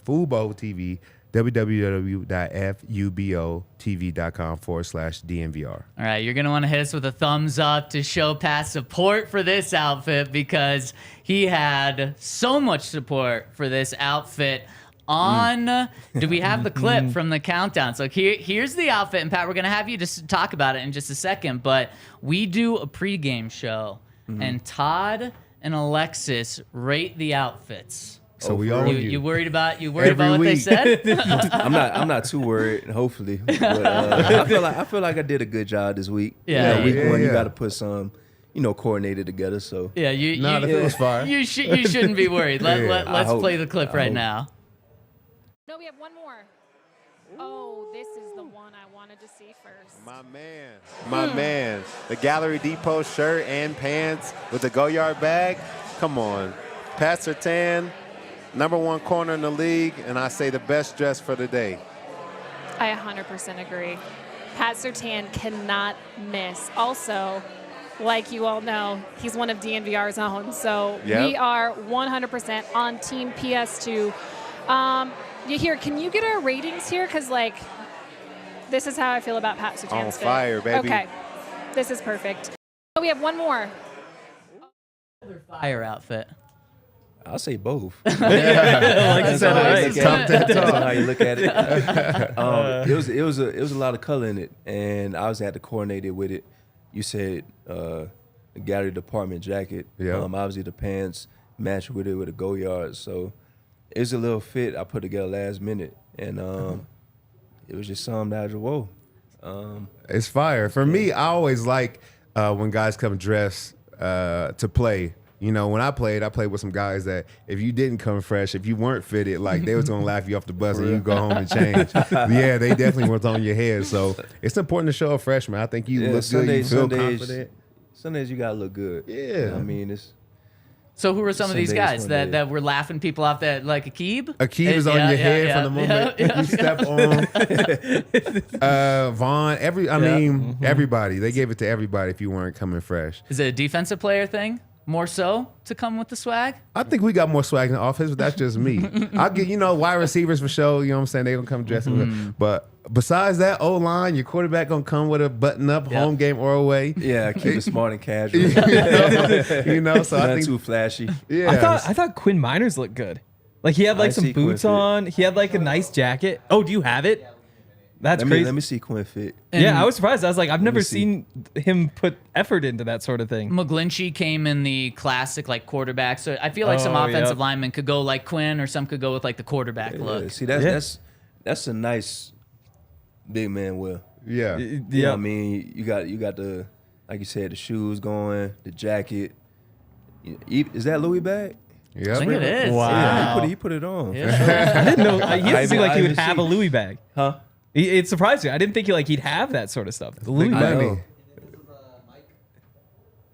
www.fubotv.com/DNVR. All right, you're going to want to hit us with a thumbs up to show Pat's support for this outfit, because he had so much support for this outfit on. Do we have the clip from the countdown? So here's the outfit. And Pat, we're going to have you just talk about it in just a second, but we do a pregame show, and Todd and Alexis rate the outfits. So we all you worried about what they said? I'm not too worried. Hopefully, but, I feel like I did a good job this week. Yeah, week one you got to put some, coordinated together. So yeah, it was fire. You shouldn't be worried. Let's play the clip right now. No, we have one more. Oh, this is the one I wanted to see first. My man, the Gallery Depot shirt and pants with the Go Yard bag. Come on, Pat Surtain, #1 corner in the league, and I say the best dress for the day. I 100% agree. Pat Surtain cannot miss. Also, like you all know, he's one of DNVR's own, so we are 100% on Team PS2. Can you get our ratings here? Because, this is how I feel about Pat Surtain's fit. On fire, baby. Okay, this is perfect. Oh, we have one more. Fire outfit. I'll say both. Like That's how you look at it. It was a lot of color in it, and I obviously had to coordinate it with it. You said the gallery department jacket. Yeah. Obviously the pants matched with it with a Go Yard. So it's a little fit I put together last minute, and it was just something that I just whoa. It's fire. For me, I always like when guys come dressed to play. When I played with some guys that if you didn't come fresh, if you weren't fitted, they was gonna laugh you off the bus and you go home and change. Yeah, they definitely were on your head. So it's important to show a freshman. I think you look good, you feel confident. Sundays you gotta look good. Yeah. It's. So who were some of these guys that were laughing people off, that like Aqib? Aqib is on your head from the moment you step on. Vaughn, everybody. They gave it to everybody if you weren't coming fresh. Is it a defensive player thing? more so to come with the swag? I think we got more swag in the offense, but that's just me. I'll get, wide receivers for sure. You know what I'm saying? They gonna come dressed. But besides that, O-line, your quarterback gonna come with a button-up home game or away. Yeah, keep it smart and casual. So I Not think too flashy. yeah. I thought Quinn Miners looked good. Like he had like I some see Quinn boots fit. on. He had like a nice jacket. Oh, do you have it? That's crazy. Let me see Quinn fit. Yeah, I was surprised. I was like, I've never see. seen him put effort into that sort of thing. McGlinchey came in the classic like quarterback. So I feel like some Oh, offensive yep. linemen could go like Quinn, or some could go with like the quarterback Yeah, look. see, that's a nice big man wear. Yeah. You know what I mean? You got the, like you said, the shoes going, the jacket. Is that Louis bag? Yeah. I think it is. Wow. Yeah. He put it on. Yeah. I didn't know. He didn't seem like he would Ivy have a C. Louis bag. Huh? It surprised me. I didn't think he'd have that sort of stuff. The Louis Big bag. money. know.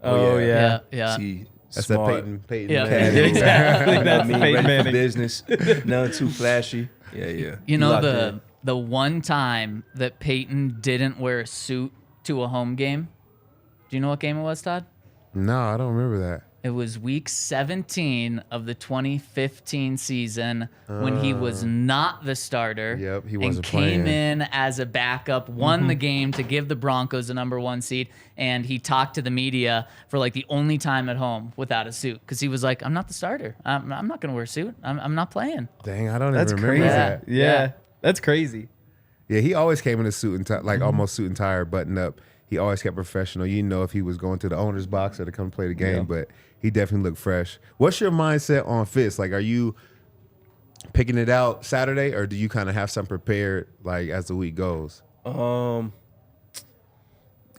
Oh Yeah. yeah. Yeah. See, That's smart, that Peyton. Yeah. Manning. Exactly. That's ready Peyton for Manning. business. Nothing too flashy. Yeah. You He know, locked in. the one time that Peyton didn't wear a suit to a home game. Do you know what game it was, Todd? No, I don't remember that. It was week 17 of the 2015 season when he was not the starter. Yep, he and wasn't came playing. in as a backup, won the game to give the Broncos the #1 seed, and he talked to the media for like the only time at home without a suit because he was like, "I'm not the starter. I'm not gonna wear a suit. I'm not playing." Dang, I don't That's even remember crazy. that. Yeah. That's crazy. Yeah, he always came in a suit and tie, like almost suit and tie or button up. He always kept professional. You know if he was going to the owner's box or to come play the game, but he definitely looked fresh. What's your mindset on fits? Like, are you picking it out Saturday, or do you kind of have some prepared like as the week goes? I'm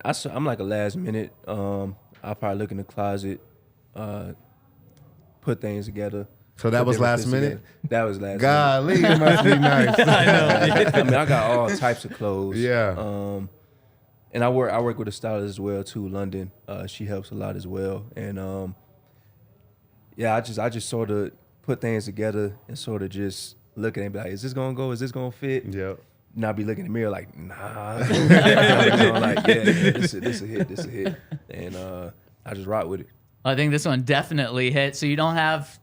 like a last minute. I'll probably look in the closet, put things together. So that put was different last things minute? together. That was last Golly, it must be nice. minute. I mean, I got all types of clothes. Yeah. And I work with a stylist as well too, London. She helps a lot as well. And I just sort of put things together and sort of just look at it and be like, is this gonna go? Is this gonna fit? Yep. And I'll be looking in the mirror like, nah. Like, this a hit. And I just rock with it. I think this one definitely hit. So you don't have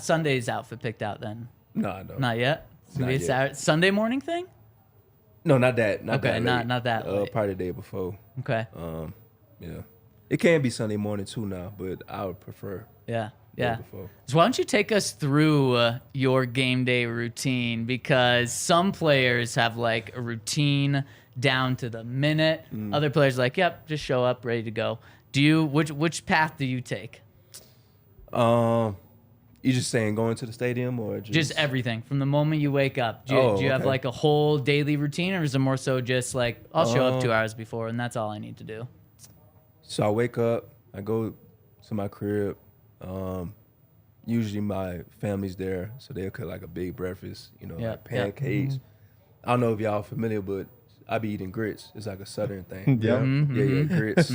Sunday's outfit picked out then? No. Not yet. It's gonna be a Not yet. Saturday, Sunday morning thing. No, not that. Not Okay, that late. not that late. Probably the day before. Okay. Yeah. It can be Sunday morning too now, but I would prefer Yeah. day before. So why don't you take us through your game day routine? Because some players have like a routine down to the minute. Other players are like, yep, just show up, ready to go. Do you which path do you take? You just saying going to the stadium or Just everything from the moment you wake up. Do you have okay. like a whole daily routine, or is it more so just like I'll show up 2 hours before and that's all I need to do? So I wake up, I go to my crib. Usually my family's there, so they'll cook like a big breakfast, Yep, like pancakes. I don't know if y'all familiar, but I be eating grits. It's like a Southern thing. Yep. Grits,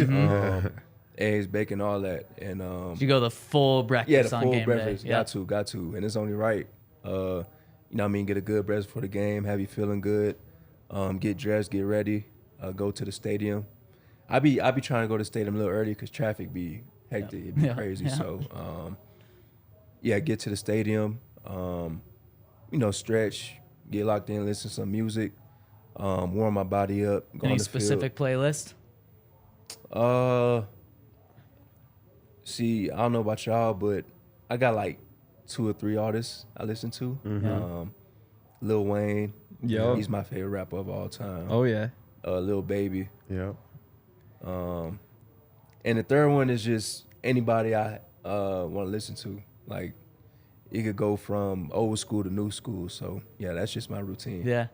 eggs, bacon, all that, and So you go the full breakfast yeah, the on full game breakfast. day. Got to, and it's only right. You know what I mean? Get a good breakfast for the game, have you feeling good. Get dressed, get ready, go to the stadium. I be trying to go to the stadium a little early because traffic be hectic, it be crazy. Yeah. So get to the stadium, stretch, get locked in, listen to some music, warm my body up. Go Any on the specific playlist? field. See, I don't know about y'all, but I got like 2 or 3 artists I listen to. Lil Wayne, Yo. he's my favorite rapper of all time. Oh yeah. Lil Baby. Yep. And the third one is just anybody I want to listen to. Like, it could go from old school to new school. So, yeah, that's just my routine. Yeah.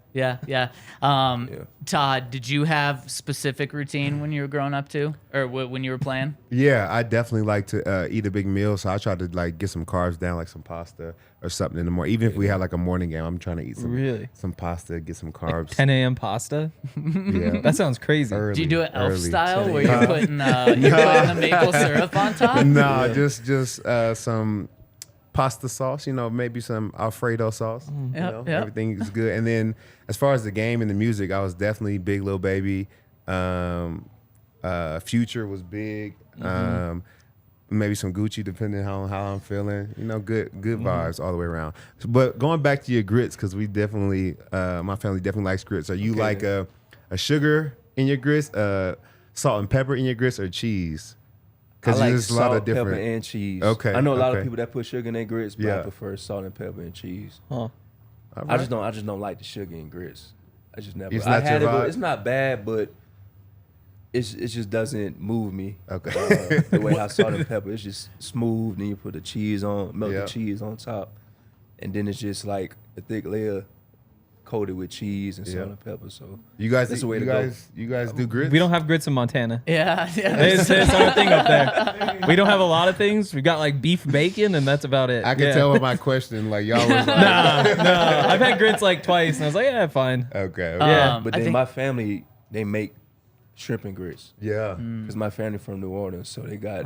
Todd, did you have specific routine when you were growing up too, or when you were playing? Yeah, I definitely like to eat a big meal, so I try to like get some carbs down, like some pasta or something in the morning. Even if we have like a morning game, I'm trying to eat some pasta, get some carbs. 10 a.m. pasta. Yeah, That sounds crazy. early, Do you do it elf early. style where you're putting the maple syrup on top? No, just some pasta sauce, maybe some Alfredo sauce. Yep. Everything is good. And then as far as the game and the music, I was definitely big Lil Baby. Future was big. maybe some Gucci, depending on how I'm feeling. You know, good vibes all the way around. But going back to your grits, because we definitely, my family definitely likes grits. Are you like a sugar in your grits, salt and pepper in your grits, or cheese? I like there's salt, pepper, and cheese. Okay, I know a lot okay. of people that put sugar in their grits, but I Yeah. prefer salt and pepper and cheese. Huh. I just don't like the sugar in grits. I just never. It's I not had your it, but vibe? it's not bad, but it just doesn't move me. Okay. The way how salt and pepper, it's just smooth. Then you put the cheese on, melt Yeah. the cheese on top, and then it's just like a thick layer coated with cheese and salt Yeah. and pepper. So You guys, That's the way you to go. guys, you guys do grits? We don't have grits in Montana. Yeah. It's our thing up there. We don't have a lot of things. We got like beef bacon, and that's about it. I can Yeah. tell by my question, like y'all was like, No, I've had grits like twice, and I was like, yeah, fine. okay. Yeah. but I then think- my family, they make shrimp and grits Yeah. because my family from New Orleans, so they got,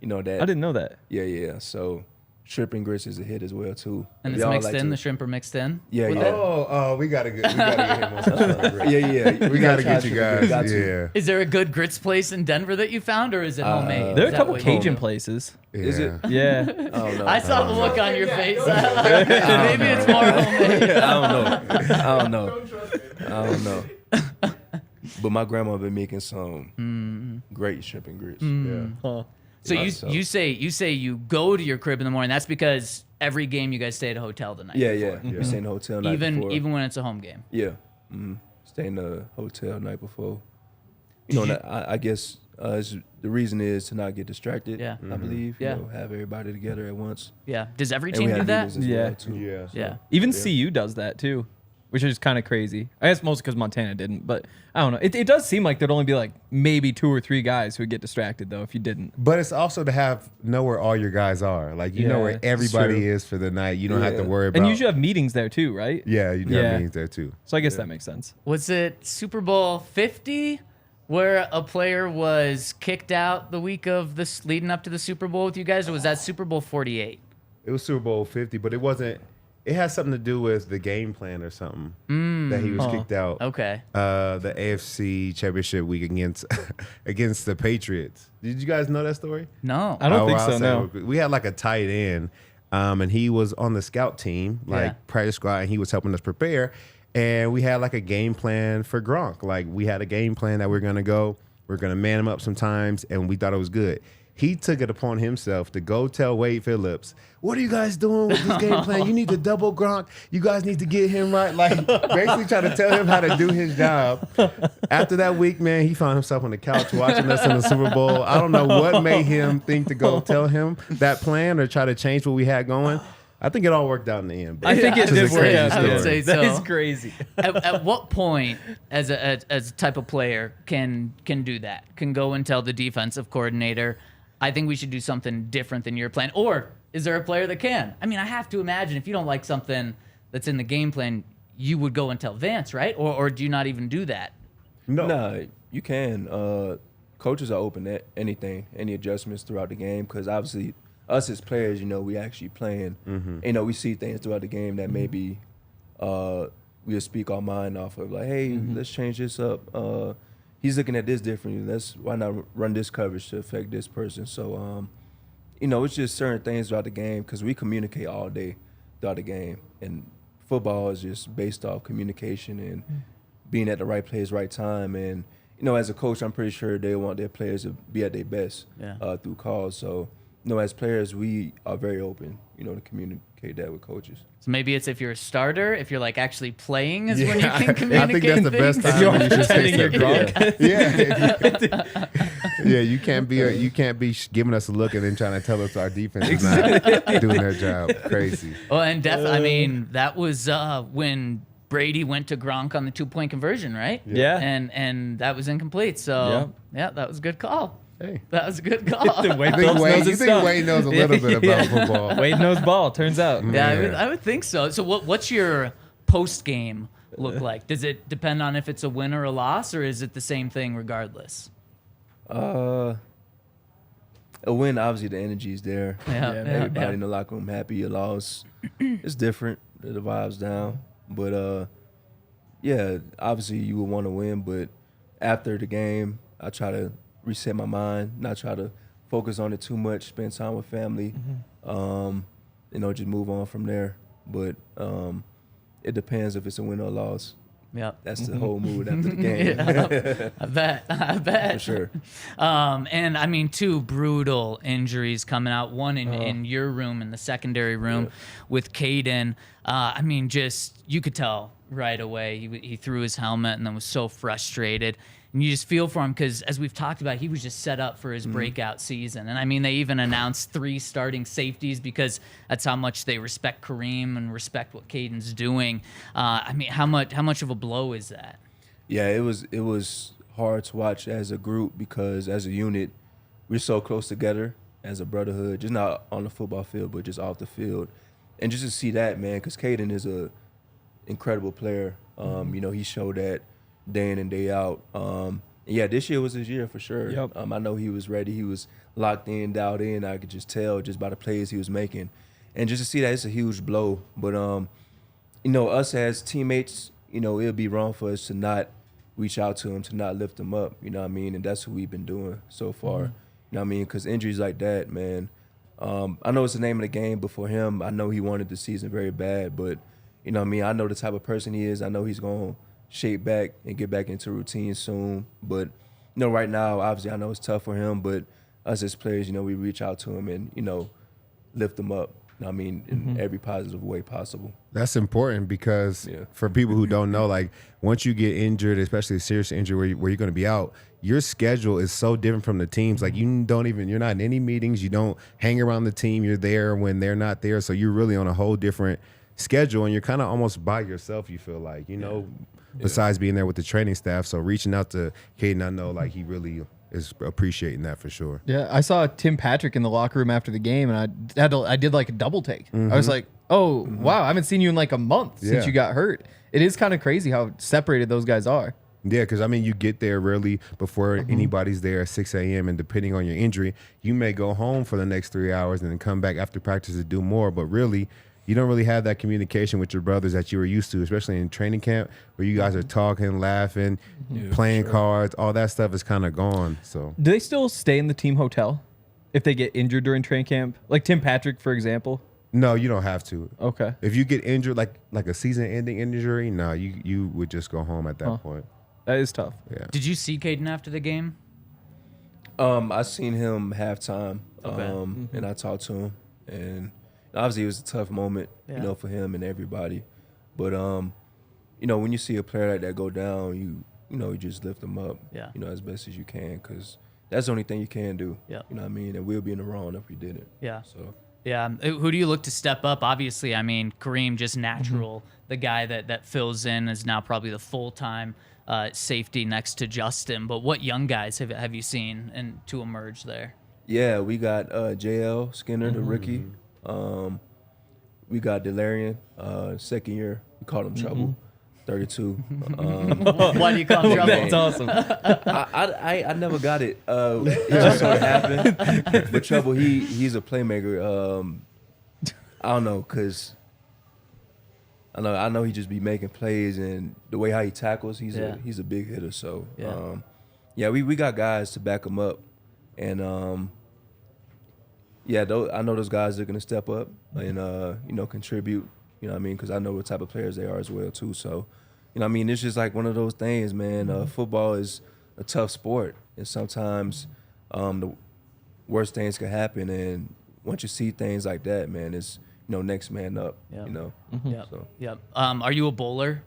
that. I didn't know that. Yeah. So shrimp and grits is a hit as well too. And If it's y'all mixed like in. to- The shrimp are mixed in. Yeah, with yeah. it? Oh, we gotta get him on some shrimp and grits. Yeah. We gotta try get you shrimp and grits. guys. Got to. Yeah. Is there a good grits place in Denver that you found, or is it homemade? There are Is a that couple what you- Cajun places. Is it? Yeah. I don't know. I saw the look on your face. Maybe it's more homemade. I don't know. But my grandma been making some great shrimp and grits. Yeah. So So- you say you go to your crib in the morning. That's because every game you guys stay at a hotel the night Yeah. before. We stay in the hotel night before. Even when it's a home game. Yeah. Stay in the hotel night before. I guess the reason is to not get distracted. Yeah. I believe. Yeah. Have everybody together at once. Yeah. Does every And we team do have that? meetings as Yeah. well too. Yeah. Yeah. Even CU does that too, which is kind of crazy. I guess mostly because Montana didn't, but I don't know. It does seem like there'd only be like maybe 2 or 3 guys who would get distracted though if you didn't. But it's also to know where all your guys are. Like you know Yeah, where it's everybody true. is for the night. You don't have to Yeah. worry about. And you should have meetings there too, right? Yeah, you do Yeah. have meetings there too. So I guess that makes sense. Was it Super Bowl 50 where a player was kicked out the week of this leading up to the Super Bowl with you guys, or was that Super Bowl 48? It was Super Bowl 50, but it wasn't. It had something to do with the game plan or something that he was kicked out. Okay. The AFC Championship week against the Patriots. Did you guys know that story? No. I don't think I'll so. say No. we had like a tight end, and he was on the scout team, like Yeah. practice squad, and he was helping us prepare. And we had like a game plan for Gronk. Like we had a game plan that we're gonna man him up sometimes, and we thought it was good. He took it upon himself to go tell Wade Phillips, "What are you guys doing with this game plan? You need to double Gronk. You guys need to get him right." Like basically trying to tell him how to do his job. After that week, man, he found himself on the couch watching us in the Super Bowl. I don't know what made him think to go tell him that plan or try to change what we had going. I think it all worked out in the end. but I think it's it just did a work crazy out. I would story. say That so. is crazy. At what point, as a type of player, can do that? Can go and tell the defensive coordinator, "I think we should do something different than your plan." Or is there a player that can? I mean, I have to imagine if you don't like something that's in the game plan, you would go and tell Vance, right? Or do you not even do that? No. Nah, you can. Coaches are open to anything, any adjustments throughout the game, because obviously us as players, we actually playing. We see things throughout the game that maybe we'll speak our mind off of, like, hey, let's change this up. He's looking at this differently. Why not run this coverage to affect this person? So, it's just certain things throughout the game, because we communicate all day throughout the game, and football is just based off communication and being at the right place, right time. And as a coach, I'm pretty sure they want their players to be at their best through calls. So, as players, we are very open, to communicate that with coaches. So maybe it's if you're a starter, if you're like actually playing, is when you can communicate. I think that's the best things. time. You're when you should say pretending something. you're Yeah, you can't be giving us a look and then trying to tell us our defense is not doing their job. Crazy. Well, and I mean, that was when Brady went to Gronk on the 2-point conversion, right? Yeah. And that was incomplete. So yeah, that was a good call. Hey. That was a good call. Wade I think Phillips Wade, knows you his think stuff. Wade knows a little bit about football? Wade knows ball. Turns out. Yeah, Man. I would think so. So what's your post game look like? Does it depend on if it's a win or a loss, or is it the same thing regardless? A win, obviously, the energy is there. Everybody in the locker room happy. A loss, it's different. The vibe's down. But, obviously you would want to win. But after the game, I try to reset my mind, not try to focus on it too much, spend time with family, just move on from there. But it depends if it's a win or a loss. Yep. That's the whole mood after the game. Yeah, I bet. For sure. And I mean, 2 brutal injuries coming out. One in your room, in the secondary room, with Caden. I mean, just you could tell right away he threw his helmet and then was so frustrated. And you just feel for him because, as we've talked about, he was just set up for his breakout season. And I mean, they even announced 3 starting safeties because that's how much they respect Kareem and respect what Caden's doing. I mean, how much of a blow is that? Yeah, it was hard to watch as a group because as a unit, we're so close together as a brotherhood, just not on the football field, but just off the field. And just to see that, man, because Caden is a incredible player. He showed that day in and day out. This year was his year for sure. Yep. I know he was ready. He was locked in, dialed in. I could just tell just by the plays he was making. And just to see that, it's a huge blow. But, us as teammates, it would be wrong for us to not reach out to him, to not lift him up, you know what I mean? And that's what we've been doing so far, you know what I mean? Because injuries like that, man, I know it's the name of the game, but for him, I know he wanted the season very bad. But, you know what I mean? I know the type of person he is. I know he's going to shape back and get back into routine soon. But, right now, obviously, I know it's tough for him, but us as players, we reach out to him and, lift him up. I mean, in every positive way possible. That's important because for people who don't know, like once you get injured, especially a serious injury where you're going to be out, your schedule is so different from the teams. Like you're not in any meetings. You don't hang around the team. You're there when they're not there. So you're really on a whole different schedule and you're kind of almost by yourself, you feel like, besides being there with the training staff. So reaching out to Caden, I know like he really is appreciating that for sure. Yeah, I saw Tim Patrick in the locker room after the game, and I did like a double take. I was like, oh, wow, I haven't seen you in like a month since you got hurt. It is kind of crazy how separated those guys are. Yeah, because, I mean, you get there really before anybody's there at 6 a.m., and depending on your injury, you may go home for the next 3 hours and then come back after practice to do more. But really, you don't really have that communication with your brothers that you were used to, especially in training camp where you guys are talking, laughing, playing cards. All that stuff is kind of gone. So, do they still stay in the team hotel if they get injured during training camp? Like Tim Patrick, for example? No, you don't have to. Okay. If you get injured, like a season-ending injury, no, you would just go home at that point. That is tough. Yeah. Did you see Caden after the game? I seen him halftime, Okay. and I talked to him, and obviously it was a tough moment, for him and everybody. But when you see a player like that go down, you just lift them up, as best as you can, because that's the only thing you can do. Yeah. You know what I mean? And we'll be in the wrong if we didn't. Yeah. So. Yeah. Who do you look to step up? Obviously, I mean, Kareem, just natural. The guy that fills in is now probably the full-time safety next to Justin. But what young guys have you seen to emerge there? Yeah, we got JL Skinner, the rookie. We got Delarian, second year. We called him Trouble, 32. Why do you call him Trouble? That's awesome. I never got it. It just sort of happened. But Trouble, he's a playmaker. I don't know, because I know he just be making plays, and the way how he tackles, he's a big hitter. So, we got guys to back him up. And, I know those guys are going to step up and, contribute, you know what I mean, because I know what type of players they are as well, too. So, you know what I mean, it's just like one of those things, man. Football is a tough sport, and sometimes the worst things can happen. And once you see things like that, man, it's, next man up, Yep. So. Yep. Are you a bowler?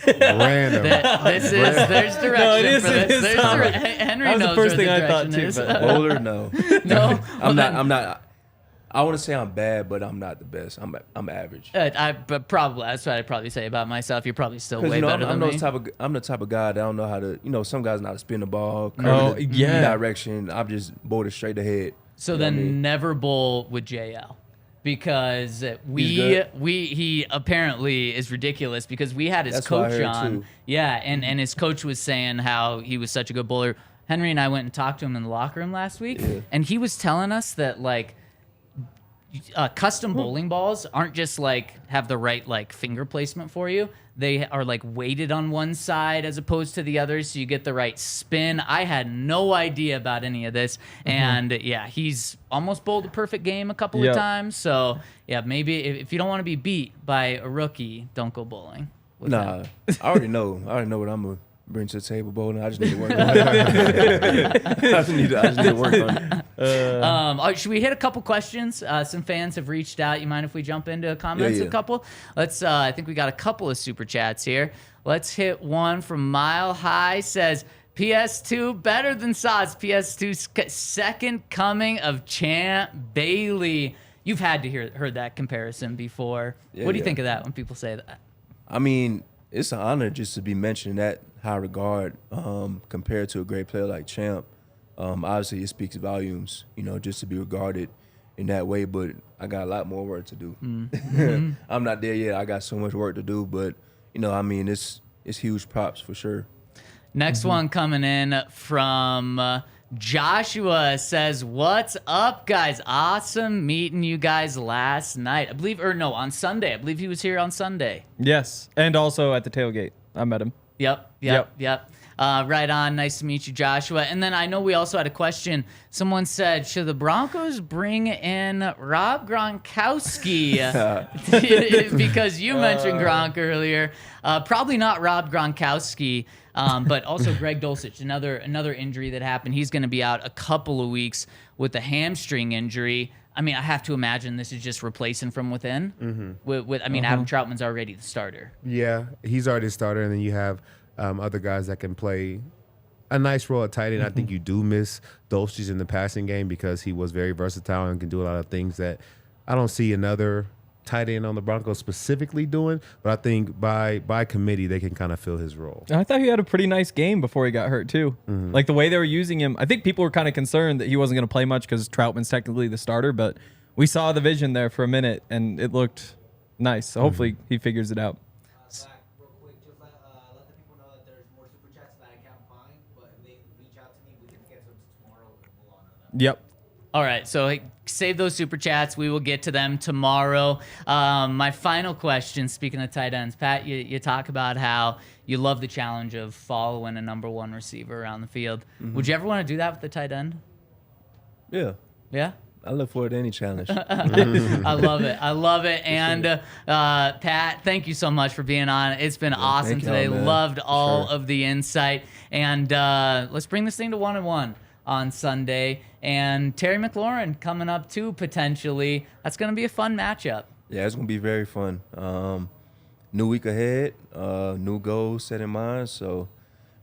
Random. There's direction for this. There's Henry Henry that was knows the first where thing I thought direction too. is. But Bowler, no. No, I'm not. I want to say I'm bad, but I'm not the best. I'm average. But that's what I'd probably say about myself. You're probably still way Because better than me. I'm the type of guy that don't know how to. Some guys know how to spin the ball, Oh, curve the yeah. direction. I'm just bowled it straight ahead. So You know then what I mean? never bowl with JL. Because good? he apparently is ridiculous because we had his That's what I coach heard, on. too. Yeah, and his coach was saying how he was such a good bowler. Henry and I went and talked to him in the locker room last week, and he was telling us that, like, custom bowling balls aren't just like have the right like finger placement for you. They are like weighted on one side as opposed to the other, so you get the right spin. I had no idea about any of this, and yeah, he's almost bowled a perfect game a couple of times. So yeah, maybe if you don't want to be beat by a rookie, don't go bowling. Nah, I already know what I'm gonna bring to the table bowling. I just need to work on it. I just need to work on it. All right, should we hit a couple questions? Some fans have reached out. You mind if we jump into comments? Yeah. A couple? Let's. I think we got a couple of super chats here. Let's hit one from Mile High. Says PS2 better than Sauce. PS2's second coming of Champ Bailey. You've had to heard that comparison before. Yeah, What do you think of that when people say that? I mean, it's an honor just to be mentioned in that high regard compared to a great player like Champ. Obviously, it speaks volumes, just to be regarded in that way. But I got a lot more work to do. I'm not there yet. I got so much work to do. But, I mean, it's huge props for sure. Next one coming in from Joshua says, "What's up, guys? Awesome meeting you guys last night. On Sunday. I believe he was here on Sunday." Yes, and also at the tailgate, I met him. Yep. Right on. Nice to meet you, Joshua. And then I know we also had a question. Someone said, should the Broncos bring in Rob Gronkowski? Because you mentioned Gronk earlier. Probably not Rob Gronkowski, but also Greg Dulcich, another injury that happened. He's going to be out a couple of weeks with a hamstring injury. I mean, I have to imagine this is just replacing from within. Adam Troutman's already the starter. Yeah, he's already the starter, and then you have other guys that can play a nice role at tight end. I think you do miss Dulcich in the passing game because he was very versatile and can do a lot of things that I don't see another tight end on the Broncos specifically doing. But I think by committee, they can kind of fill his role. I thought he had a pretty nice game before he got hurt, too. Like the way they were using him, I think people were kind of concerned that he wasn't going to play much because Troutman's technically the starter. But we saw the vision there for a minute, and it looked nice. So hopefully he figures it out. Yep. All right, so save those super chats. We will get to them tomorrow. My final question, speaking of tight ends, Pat, you talk about how you love the challenge of following a number one receiver around the field. Would you ever want to do that with the tight end? Yeah. Yeah? I look forward to any challenge. I love it. And Pat, thank you so much for being on. It's been awesome today. Loved all of the insight. And let's bring this thing to 1-1 on Sunday. And Terry McLaurin coming up too, potentially. That's going to be a fun matchup. Yeah, it's going to be very fun. New week ahead, new goals set in mind. So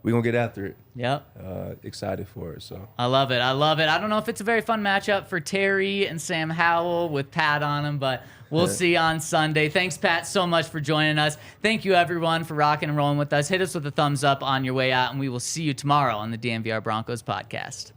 we're going to get after it. Yep. Excited for it. So I love it. I don't know if it's a very fun matchup for Terry and Sam Howell with Pat on him, but we'll see on Sunday. Thanks, Pat, so much for joining us. Thank you, everyone, for rocking and rolling with us. Hit us with a thumbs up on your way out, and we will see you tomorrow on the DNVR Broncos podcast.